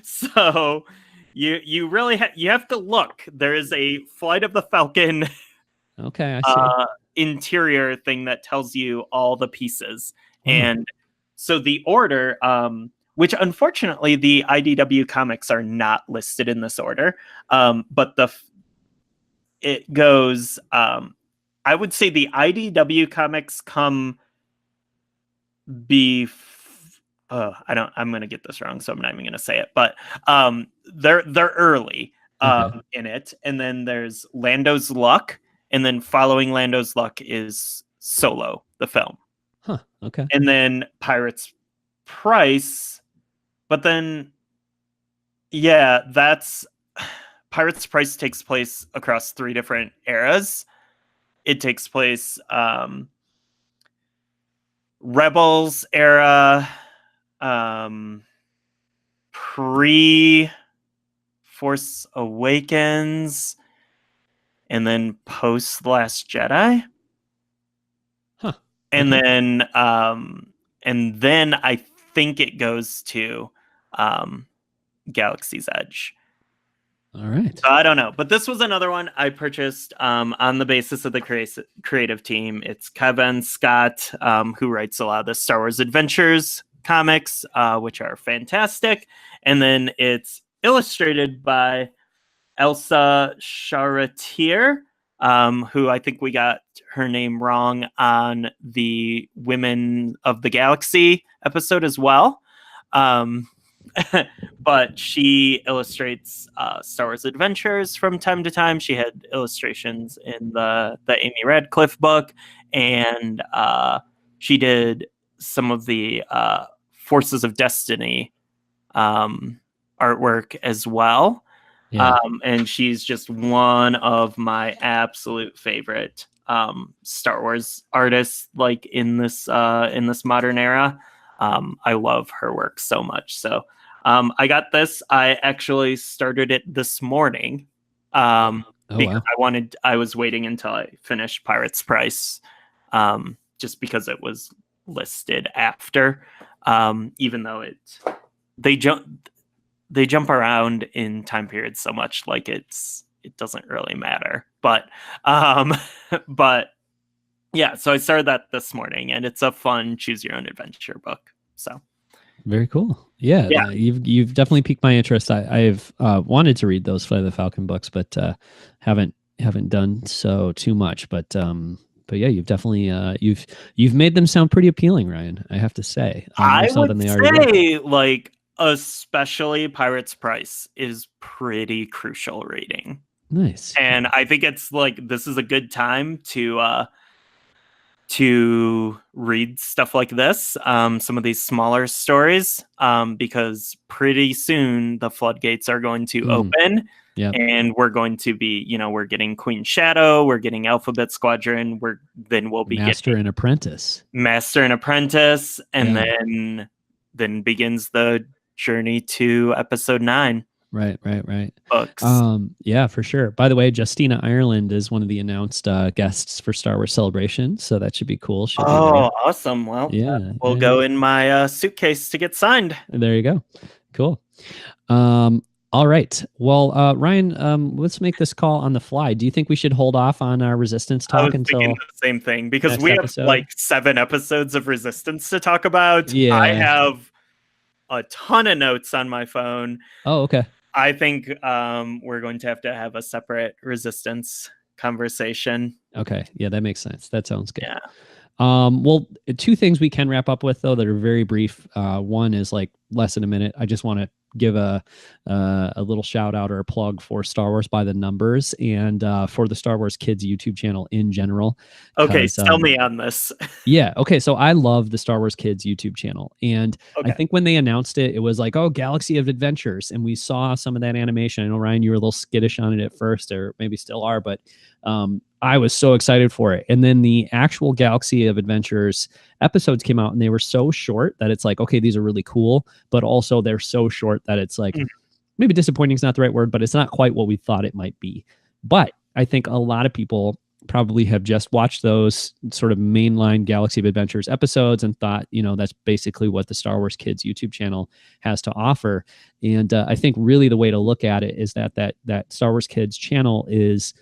So you really you have to look. There is a Flight of the Falcon. Okay, I see. Interior thing that tells you all the pieces. And so the order, which unfortunately the IDW comics are not listed in this order, but it goes, I would say the IDW comics come I'm going to get this wrong, so I'm not even going to say it, but they're early in it. And then there's Lando's Luck. And then following Lando's Luck is Solo, the film. Huh, okay. And then Pirate's Price. But then, that's... Pirate's Price takes place across 3 different eras. It takes place Rebels era, pre Force Awakens and then post Last Jedi. Huh. And Okay. then I think it goes to Galaxy's Edge. All right. I don't know, but this was another one I purchased on the basis of the creative team. It's Kevin Scott, who writes a lot of the Star Wars Adventures comics, which are fantastic. And then it's illustrated by Elsa Charretier, who I think we got her name wrong on the Women of the Galaxy episode as well. But she illustrates Star Wars Adventures from time to time. She had illustrations in the Amy Radcliffe book, and she did some of the Forces of Destiny artwork as well. Yeah. And she's just one of my absolute favorite Star Wars artists, like in this modern era. I love her work so much. So I got this. I actually started it this morning because wow. I was waiting until I finished Pirate's Price, just because it was listed after, even though they jump around in time periods so much, like it doesn't really matter. But yeah, so I started that this morning, and it's a fun choose your own adventure book. So very cool. Yeah. You've definitely piqued my interest. I've wanted to read those Flight of the Falcon books, but haven't done so too much. But yeah, you've definitely you've made them sound pretty appealing, Ryan. I have to say. I would say, like, especially Pirate's Price is pretty crucial reading. Nice. And I think it's like this is a good time to read stuff like this, some of these smaller stories, because pretty soon the floodgates are going to open. Yep. And we're going to be, we're getting Queen Shadow, we're getting Alphabet Squadron, we'll be Master and Apprentice, and then begins the journey to episode 9. Right. Books. Yeah, for sure. By the way, Justina Ireland is one of the announced guests for Star Wars Celebration, so that should be cool. Awesome. Well, yeah, we'll go in my suitcase to get signed. There you go. Cool. All right. Well, Ryan, let's make this call on the fly. Do you think we should hold off on our Resistance talk until the same thing? Because we have like 7 episodes of Resistance to talk about. Yeah. I have a ton of notes on my phone. Oh, okay. I think we're going to have a separate Resistance conversation. Okay. Yeah, that makes sense. That sounds good. Yeah. Well, 2 things we can wrap up with, though, that are very brief. One is like less than a minute. I just want to give a little shout out or a plug for Star Wars by the Numbers and for the Star Wars Kids YouTube channel in general. Okay, tell me on this. Yeah. Okay. So I love the Star Wars Kids YouTube channel. And I think when they announced it, it was like, oh, Galaxy of Adventures. And we saw some of that animation. I know, Ryan, you were a little skittish on it at first, or maybe still are, but I was so excited for it. And then the actual Galaxy of Adventures episodes came out, and they were so short that it's like, okay, these are really cool, but also they're so short that it's like, maybe disappointing is not the right word, but it's not quite what we thought it might be. But I think a lot of people probably have just watched those sort of mainline Galaxy of Adventures episodes and thought, that's basically what the Star Wars Kids YouTube channel has to offer. And I think really the way to look at it is that Star Wars Kids channel is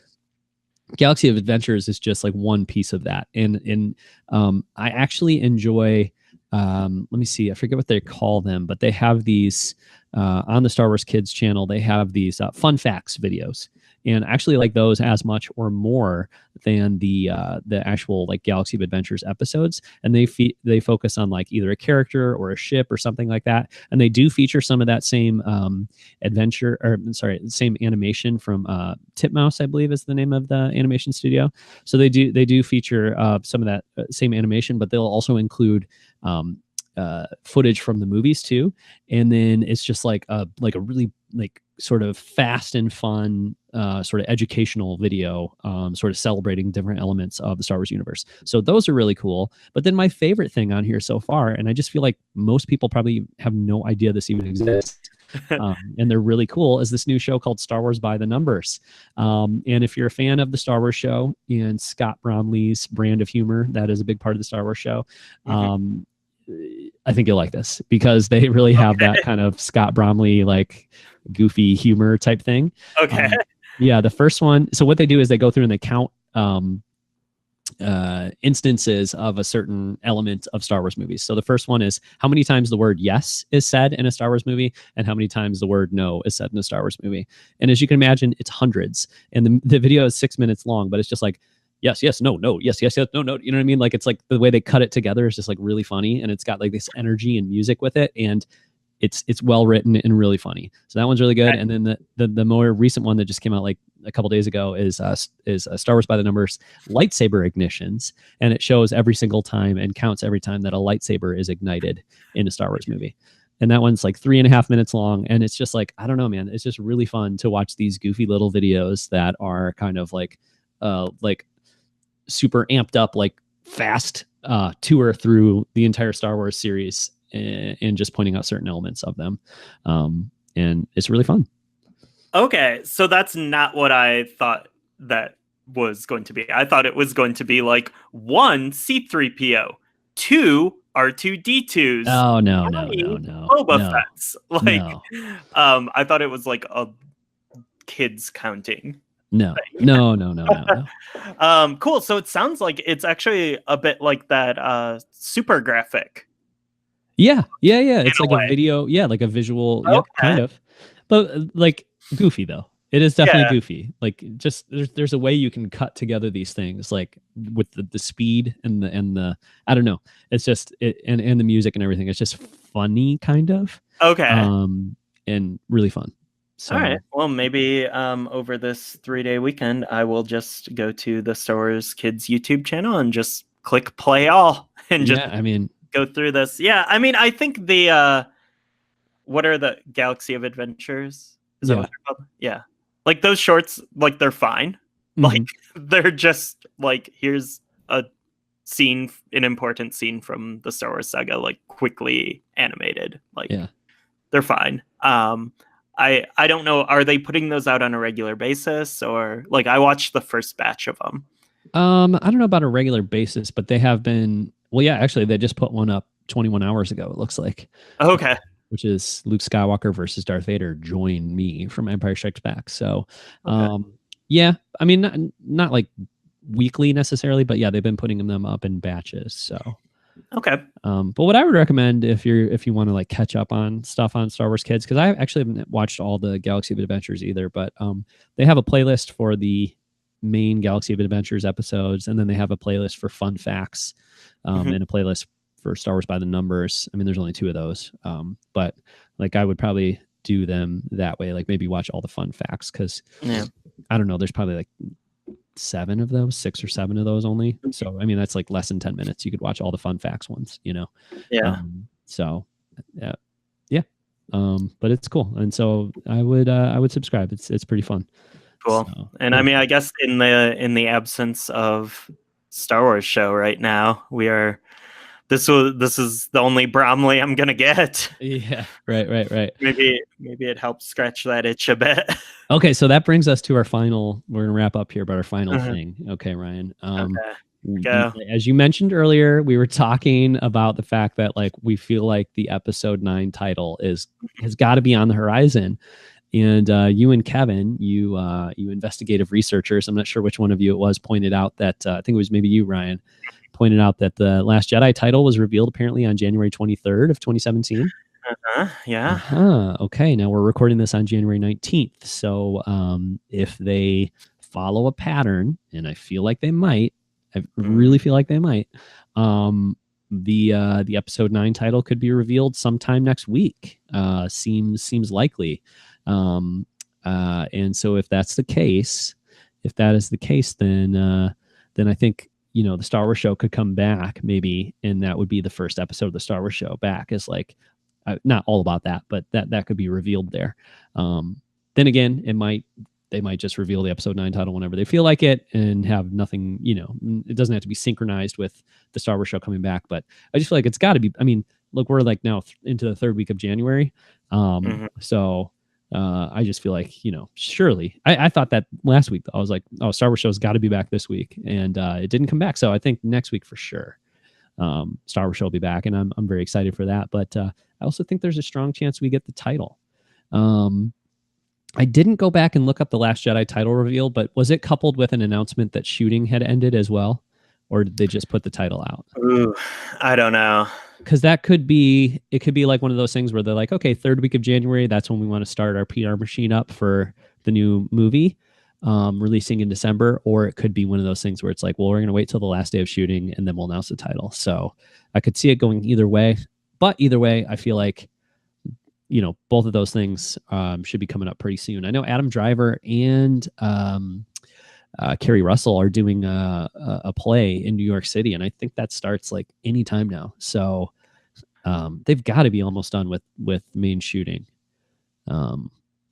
Galaxy of Adventures is just like one piece of that. And I actually enjoy, let me see, I forget what they call them, but they have these on the Star Wars Kids channel. They have these fun facts videos, and actually like those as much or more than the actual like Galaxy of Adventures episodes. And they focus on like either a character or a ship or something like that. And they do feature some of that same same animation from Titmouse, I believe is the name of the animation studio. So they do feature some of that same animation, but they'll also include footage from the movies too. And then it's just like a really like sort of fast and fun sort of educational video sort of celebrating different elements of the Star Wars universe. So those are really cool. But then my favorite thing on here so far, and I just feel like most people probably have no idea this even exists, And they're really cool, is this new show called Star Wars by the Numbers. And if you're a fan of the Star Wars show and Scott Bromley's brand of humor, that is a big part of the Star Wars show. I think you'll like this because they really have that kind of Scott Bromley, like goofy humor type thing. Okay. Yeah, the first one. So what they do is they go through and they count instances of a certain element of Star Wars movies. So the first one is how many times the word yes is said in a Star Wars movie and how many times the word no is said in a Star Wars movie. And as you can imagine, it's hundreds. And the video is 6 minutes long, but it's just like, yes, yes, no, no, yes, yes, yes, no, no. You know what I mean? Like, it's like the way they cut it together is just like really funny. And it's got like this energy and music with it. And it's well written and really funny. So that one's really good. And then the more recent one that just came out like a couple days ago is Star Wars by the Numbers lightsaber ignitions, and it shows every single time and counts every time that a lightsaber is ignited in a Star Wars movie. And that one's like 3.5 minutes long, and it's just like, I don't know, man, it's just really fun to watch these goofy little videos that are kind of like super amped up, like fast tour through the entire Star Wars series. And just pointing out certain elements of them. And it's really fun. Okay, so that's not what I thought that was going to be. I thought it was going to be like 1 C-3PO, 2 R2-D2s. Oh, no. Boba Fett's. Like, no. I thought it was like a kids counting. No. Cool. So it sounds like it's actually a bit like that super graphic. Yeah. It's like a video. Yeah, like a visual. Okay. Yep, kind of. But like goofy though. It is definitely goofy. Like just there's a way you can cut together these things, like with the speed and the I don't know. It's just and the music and everything. It's just funny, kind of. Okay. And really fun. So, all right. Well, maybe over this 3-day weekend, I will just go to the Star Wars Kids YouTube channel and just click play all and just. Yeah, I mean. Go through this. Yeah, I mean, I think the what are the Galaxy of Adventures? Is that what they're called? Yeah. Like those shorts, like they're fine. Mm-hmm. Like they're just like, here's a scene, an important scene from the Star Wars saga, like quickly animated. Like they're fine. I don't know, are they putting those out on a regular basis, or like I watched the first batch of them? I don't know about a regular basis, but they have been. Well, yeah, actually, they just put one up 21 hours ago, it looks like. Okay. Which is Luke Skywalker versus Darth Vader, Join Me from Empire Strikes Back. So, yeah, I mean, not like weekly necessarily, but yeah, they've been putting them up in batches. So, okay. But what I would recommend if you want to like catch up on stuff on Star Wars Kids, because I actually haven't watched all the Galaxy of Adventures either, but they have a playlist for the main Galaxy of Adventures episodes, and then they have a playlist for fun facts. And a playlist for Star Wars by the Numbers. I mean, there's only 2 of those. But like I would probably do them that way, like maybe watch all the fun facts, because I don't know, there's probably like 7 of those, 6 or 7 of those only. So I mean, that's like less than 10 minutes. You could watch all the fun facts ones, you know? Yeah. So yeah. But it's cool. And so I would subscribe. It's pretty fun. Cool. So, and I mean, I guess in the absence of Star Wars show right now, this is the only Bromley I'm gonna get. Yeah, right. Maybe it helps scratch that itch a bit. Okay, so that brings us to our final. We're gonna wrap up here, but our final thing. Okay, Ryan. Go. As you mentioned earlier, we were talking about the fact that like we feel like the episode 9 title has got to be on the horizon. And you and Kevin, you investigative researchers, I'm not sure which one of you it was, pointed out that I think it was maybe you, Ryan, pointed out that the Last Jedi title was revealed apparently on January 23rd of 2017. Yeah. Okay, now we're recording this on January 19th. So if they follow a pattern, and I feel like they might, I really feel like they might, the episode 9 title could be revealed sometime next week. Seems likely. And so if that's the case, then I think, you know, the Star Wars show could come back maybe, and that would be the first episode of the Star Wars show back, is like, not all about that, but that could be revealed there. Then again, they might just reveal the episode 9 title whenever they feel like it and have nothing, you know, it doesn't have to be synchronized with the Star Wars show coming back, but I just feel like it's got to be, I mean, look, we're like now into the third week of January. So I just feel like, surely I thought that last week. I was like, oh, Star Wars show's got to be back this week, and it didn't come back. So I think next week for sure, Star Wars show will be back, and I'm very excited for that. But I also think there's a strong chance we get the title. I didn't go back and look up the Last Jedi title reveal, but was it coupled with an announcement that shooting had ended as well? Or did they just put the title out? Ooh, I don't know. Because it could be like one of those things where they're like, okay, third week of January, that's when we want to start our PR machine up for the new movie releasing in December. Or it could be one of those things where it's like, well, we're going to wait till the last day of shooting and then we'll announce the title. So I could see it going either way. But either way, I feel like, both of those things should be coming up pretty soon. I know Adam Driver and Kerry Russell are doing a play in New York City, and I think that starts like any time now. So they've got to be almost done with main shooting.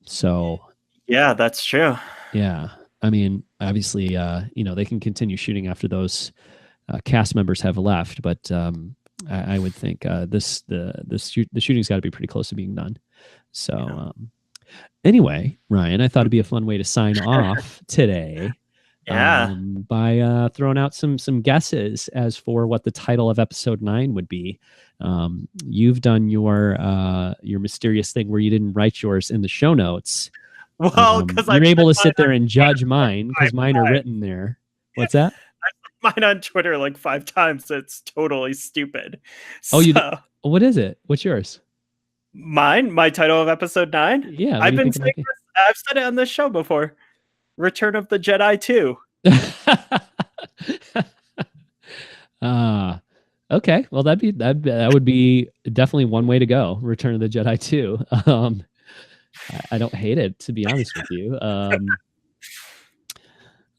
So yeah, that's true. Yeah, I mean, obviously, they can continue shooting after those cast members have left, but I would think the shooting's got to be pretty close to being done. So anyway, Ryan, I thought it'd be a fun way to sign off today. Yeah. By throwing out some guesses as for what the title of episode 9 would be. You've done your mysterious thing where you didn't write yours in the show notes. Well, because you're able to sit there and judge mine because mine are written there. What's that? Mine on Twitter like 5 times. It's totally stupid. Oh, what is it? What's yours? Mine? My title of episode 9? Yeah. I've been saying this, I've said it on this show before. Return of the Jedi 2. Okay. Well, that would be definitely one way to go. Return of the Jedi 2. I don't hate it, to be honest with you.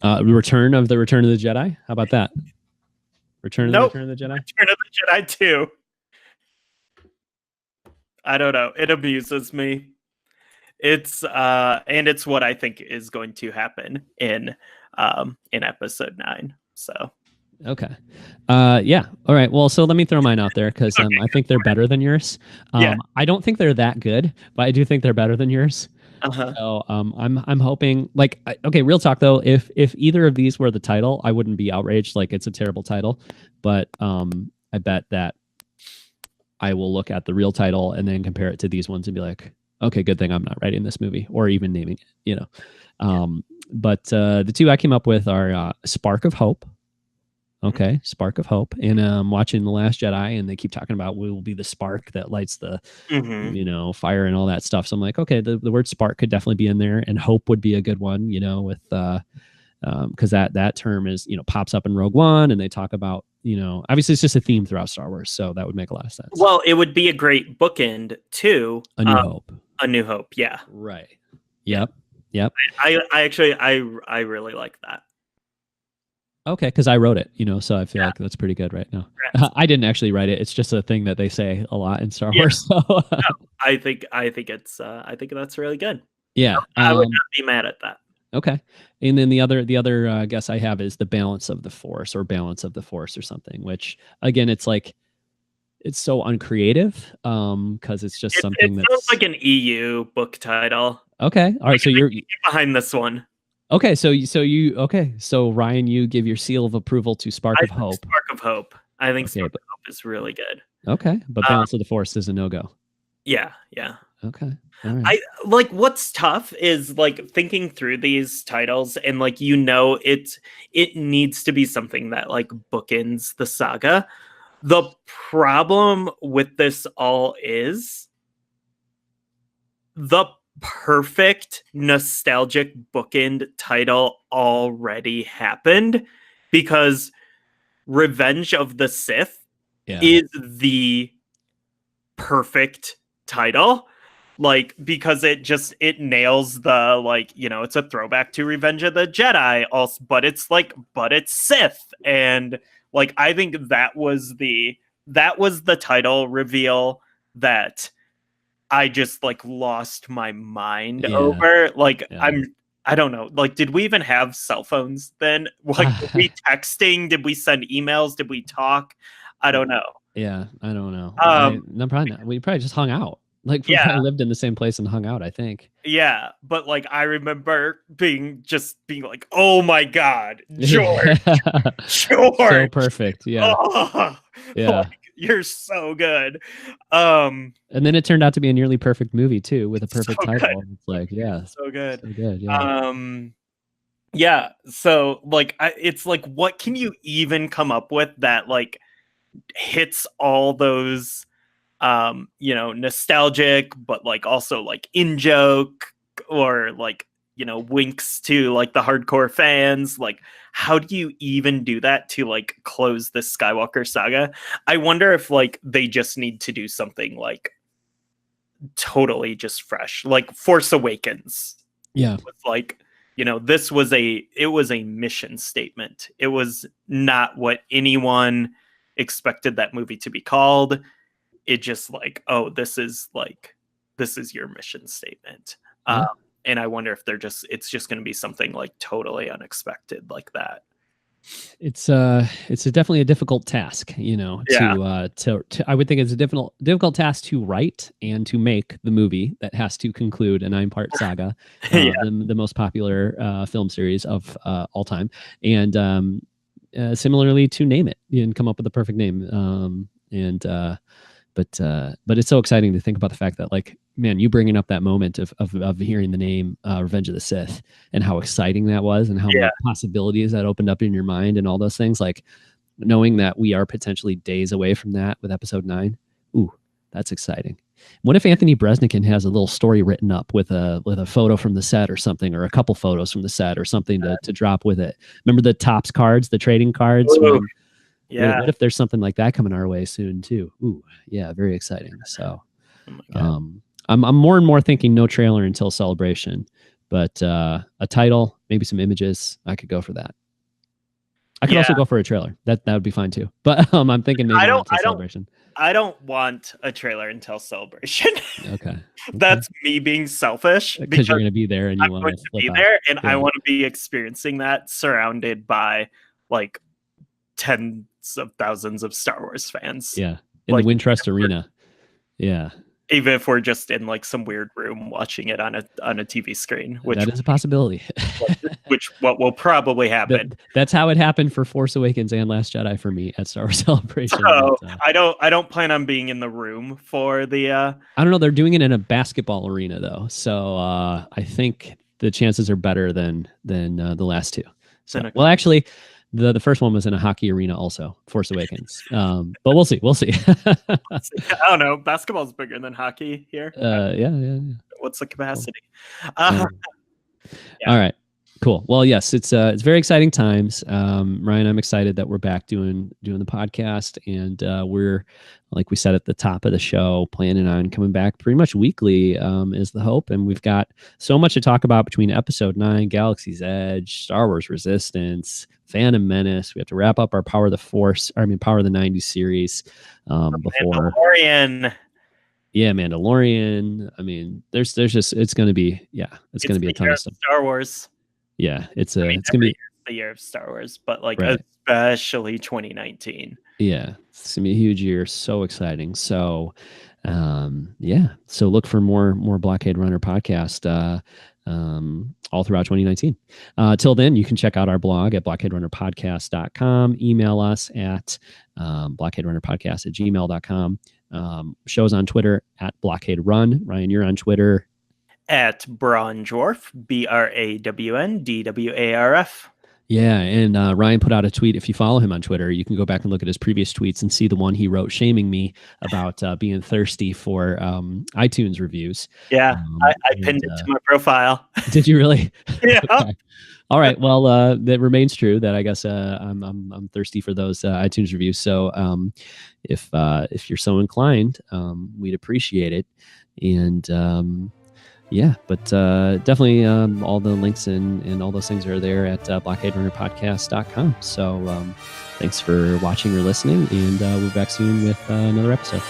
Return of the Jedi. How about that? Return of the Jedi. Return of the Jedi 2. I don't know. It amuses me. It's and it's what I think is going to happen in episode 9. So okay. Yeah. All right. Well, so let me throw mine out there because I think they're better than yours. I don't think they're that good, but I do think they're better than yours. So I'm hoping, like, okay, real talk though, if either of these were the title, I wouldn't be outraged. Like, it's a terrible title, but I bet that I will look at the real title and then compare it to these ones and be like, okay, good thing I'm not writing this movie or even naming it, But the two I came up with are Spark of Hope. Okay, Spark of Hope. And I'm watching The Last Jedi, and they keep talking about we will be the spark that lights the, fire and all that stuff. So I'm like, okay, the word spark could definitely be in there, and hope would be a good one, with because that term is, pops up in Rogue One, and they talk about, obviously it's just a theme throughout Star Wars, so that would make a lot of sense. Well, it would be a great bookend to A New Hope. A New Hope, yeah. Right. Yep. I actually really like that. Okay, because I wrote it, so I feel like that's pretty good right now. I didn't actually write it; it's just a thing that they say a lot in Star Wars. So no, I think that's really good. Yeah, I would not be mad at that. Okay, and then the other guess I have is the balance of the Force or balance of the Force or something. Which again, it's like it's so uncreative because it's just something that sounds like an EU book title. Okay, all right. So you're behind this one. Okay, so Ryan, you give your seal of approval to Spark of Hope. Spark of Hope. I think Spark of Hope is really good. Okay, but Balance of the Force is a no-go. Yeah. Okay. All right. What's tough is like thinking through these titles and like it needs to be something that like bookends the saga. The problem with this all is the perfect nostalgic bookend title already happened because Revenge of the Sith is the perfect title, like, because it nails the, like, it's a throwback to Revenge of the Jedi also, but it's Sith, and like I think that was the title reveal that I just like lost my mind over. Like, I don't know. Like, did we even have cell phones then? Like, were we texting? Did we send emails? Did we talk? I don't know. Yeah, I don't know. Um, No, probably not. We probably just hung out. Like we Yeah. probably lived in the same place and hung out, I think. Yeah, but like I remember being like, "Oh my God, George, So George, perfect. Yeah. oh, Yeah. like, you're so good." And then it turned out to be a nearly perfect movie too, with a perfect So title. good. It's like, yeah, So good. so good. Yeah. Yeah. So like, it's like, what can you even come up with that like hits all those, nostalgic, but like also like in joke or like, winks to like the hardcore fans? Like, how do you even do that to like close the Skywalker saga? I wonder if like they just need to do something like totally just fresh, like Force Awakens. Yeah. Was like, it was a mission statement. It was not what anyone expected that movie to be called. It just like, oh, this is your mission statement. Yeah. And I wonder if it's just going to be something like totally unexpected like that. It's definitely a difficult task, to I would think it's a difficult task to write and to make the movie that has to conclude a 9-part saga, the most popular film series of all time, and similarly to name it and come up with the perfect name. But it's so exciting to think about the fact that, like, man, you bringing up that moment of hearing the name Revenge of the Sith and how exciting that was and how many possibilities that opened up in your mind and all those things, like knowing that we are potentially days away from that with episode 9. Ooh, that's exciting. What if Anthony Bresnikan has a little story written up with a photo from the set or something, or a couple photos from the set or something to drop with it? Remember the Topps cards, the trading cards? Yeah. What if there's something like that coming our way soon too? Ooh, yeah, very exciting. So, I'm more and more thinking no trailer until Celebration, but a title, maybe some images. I could go for that. I could also go for a trailer. That would be fine too. But I'm thinking maybe not until Celebration. I don't want a trailer until Celebration. Okay. That's me being selfish because you're going to be there and you want to be there, and I want to be experiencing that surrounded by like tens of thousands of Star Wars fans. Yeah, in the Wintrust Arena. Yeah. Even if we're just in like some weird room watching it on a TV screen, which that is a possibility. what will probably happen. That's how it happened for Force Awakens and Last Jedi for me at Star Wars Celebration. So I don't plan on being in the room for the. I don't know. They're doing it in a basketball arena though, so I think the chances are better than the last two. So, well, actually. The first one was in a hockey arena also, Force Awakens. But we'll see. I don't know. Basketball's bigger than hockey here. Yeah. What's the capacity? All right. Cool. Well, yes, it's very exciting times. Ryan, I'm excited that we're back doing the podcast, and we're, like we said at the top of the show, planning on coming back pretty much weekly is the hope. And we've got so much to talk about between episode 9, Galaxy's Edge, Star Wars Resistance, Phantom Menace. We have to wrap up our Power of the 90s series before Mandalorian. Yeah, Mandalorian. I mean, there's just it's going to be going to be a ton of stuff. Star Wars. Yeah, it's going to be the year of Star Wars, but like especially 2019. Yeah, it's going to be a huge year. So exciting. So, so look for more Blockade Runner podcast all throughout 2019. Till then, you can check out our blog at blockaderunnerpodcast.com. Email us at blockaderunnerpodcast@gmail.com. Shows on Twitter at Blockade Run. Ryan, you're on Twitter at Brawn Dwarf, BRAWNDWARF. Yeah, and Ryan put out a tweet. If you follow him on Twitter, you can go back and look at his previous tweets and see the one he wrote shaming me about being thirsty for iTunes reviews. Yeah, I pinned it to my profile. Did you really? Yeah. Okay. All right. Well, that remains true. That I guess I'm thirsty for those iTunes reviews. So if you're so inclined, we'd appreciate it. And but definitely all the links and all those things are there at blockaderunnerpodcast.com. So thanks for watching or listening, and we'll be back soon with another episode.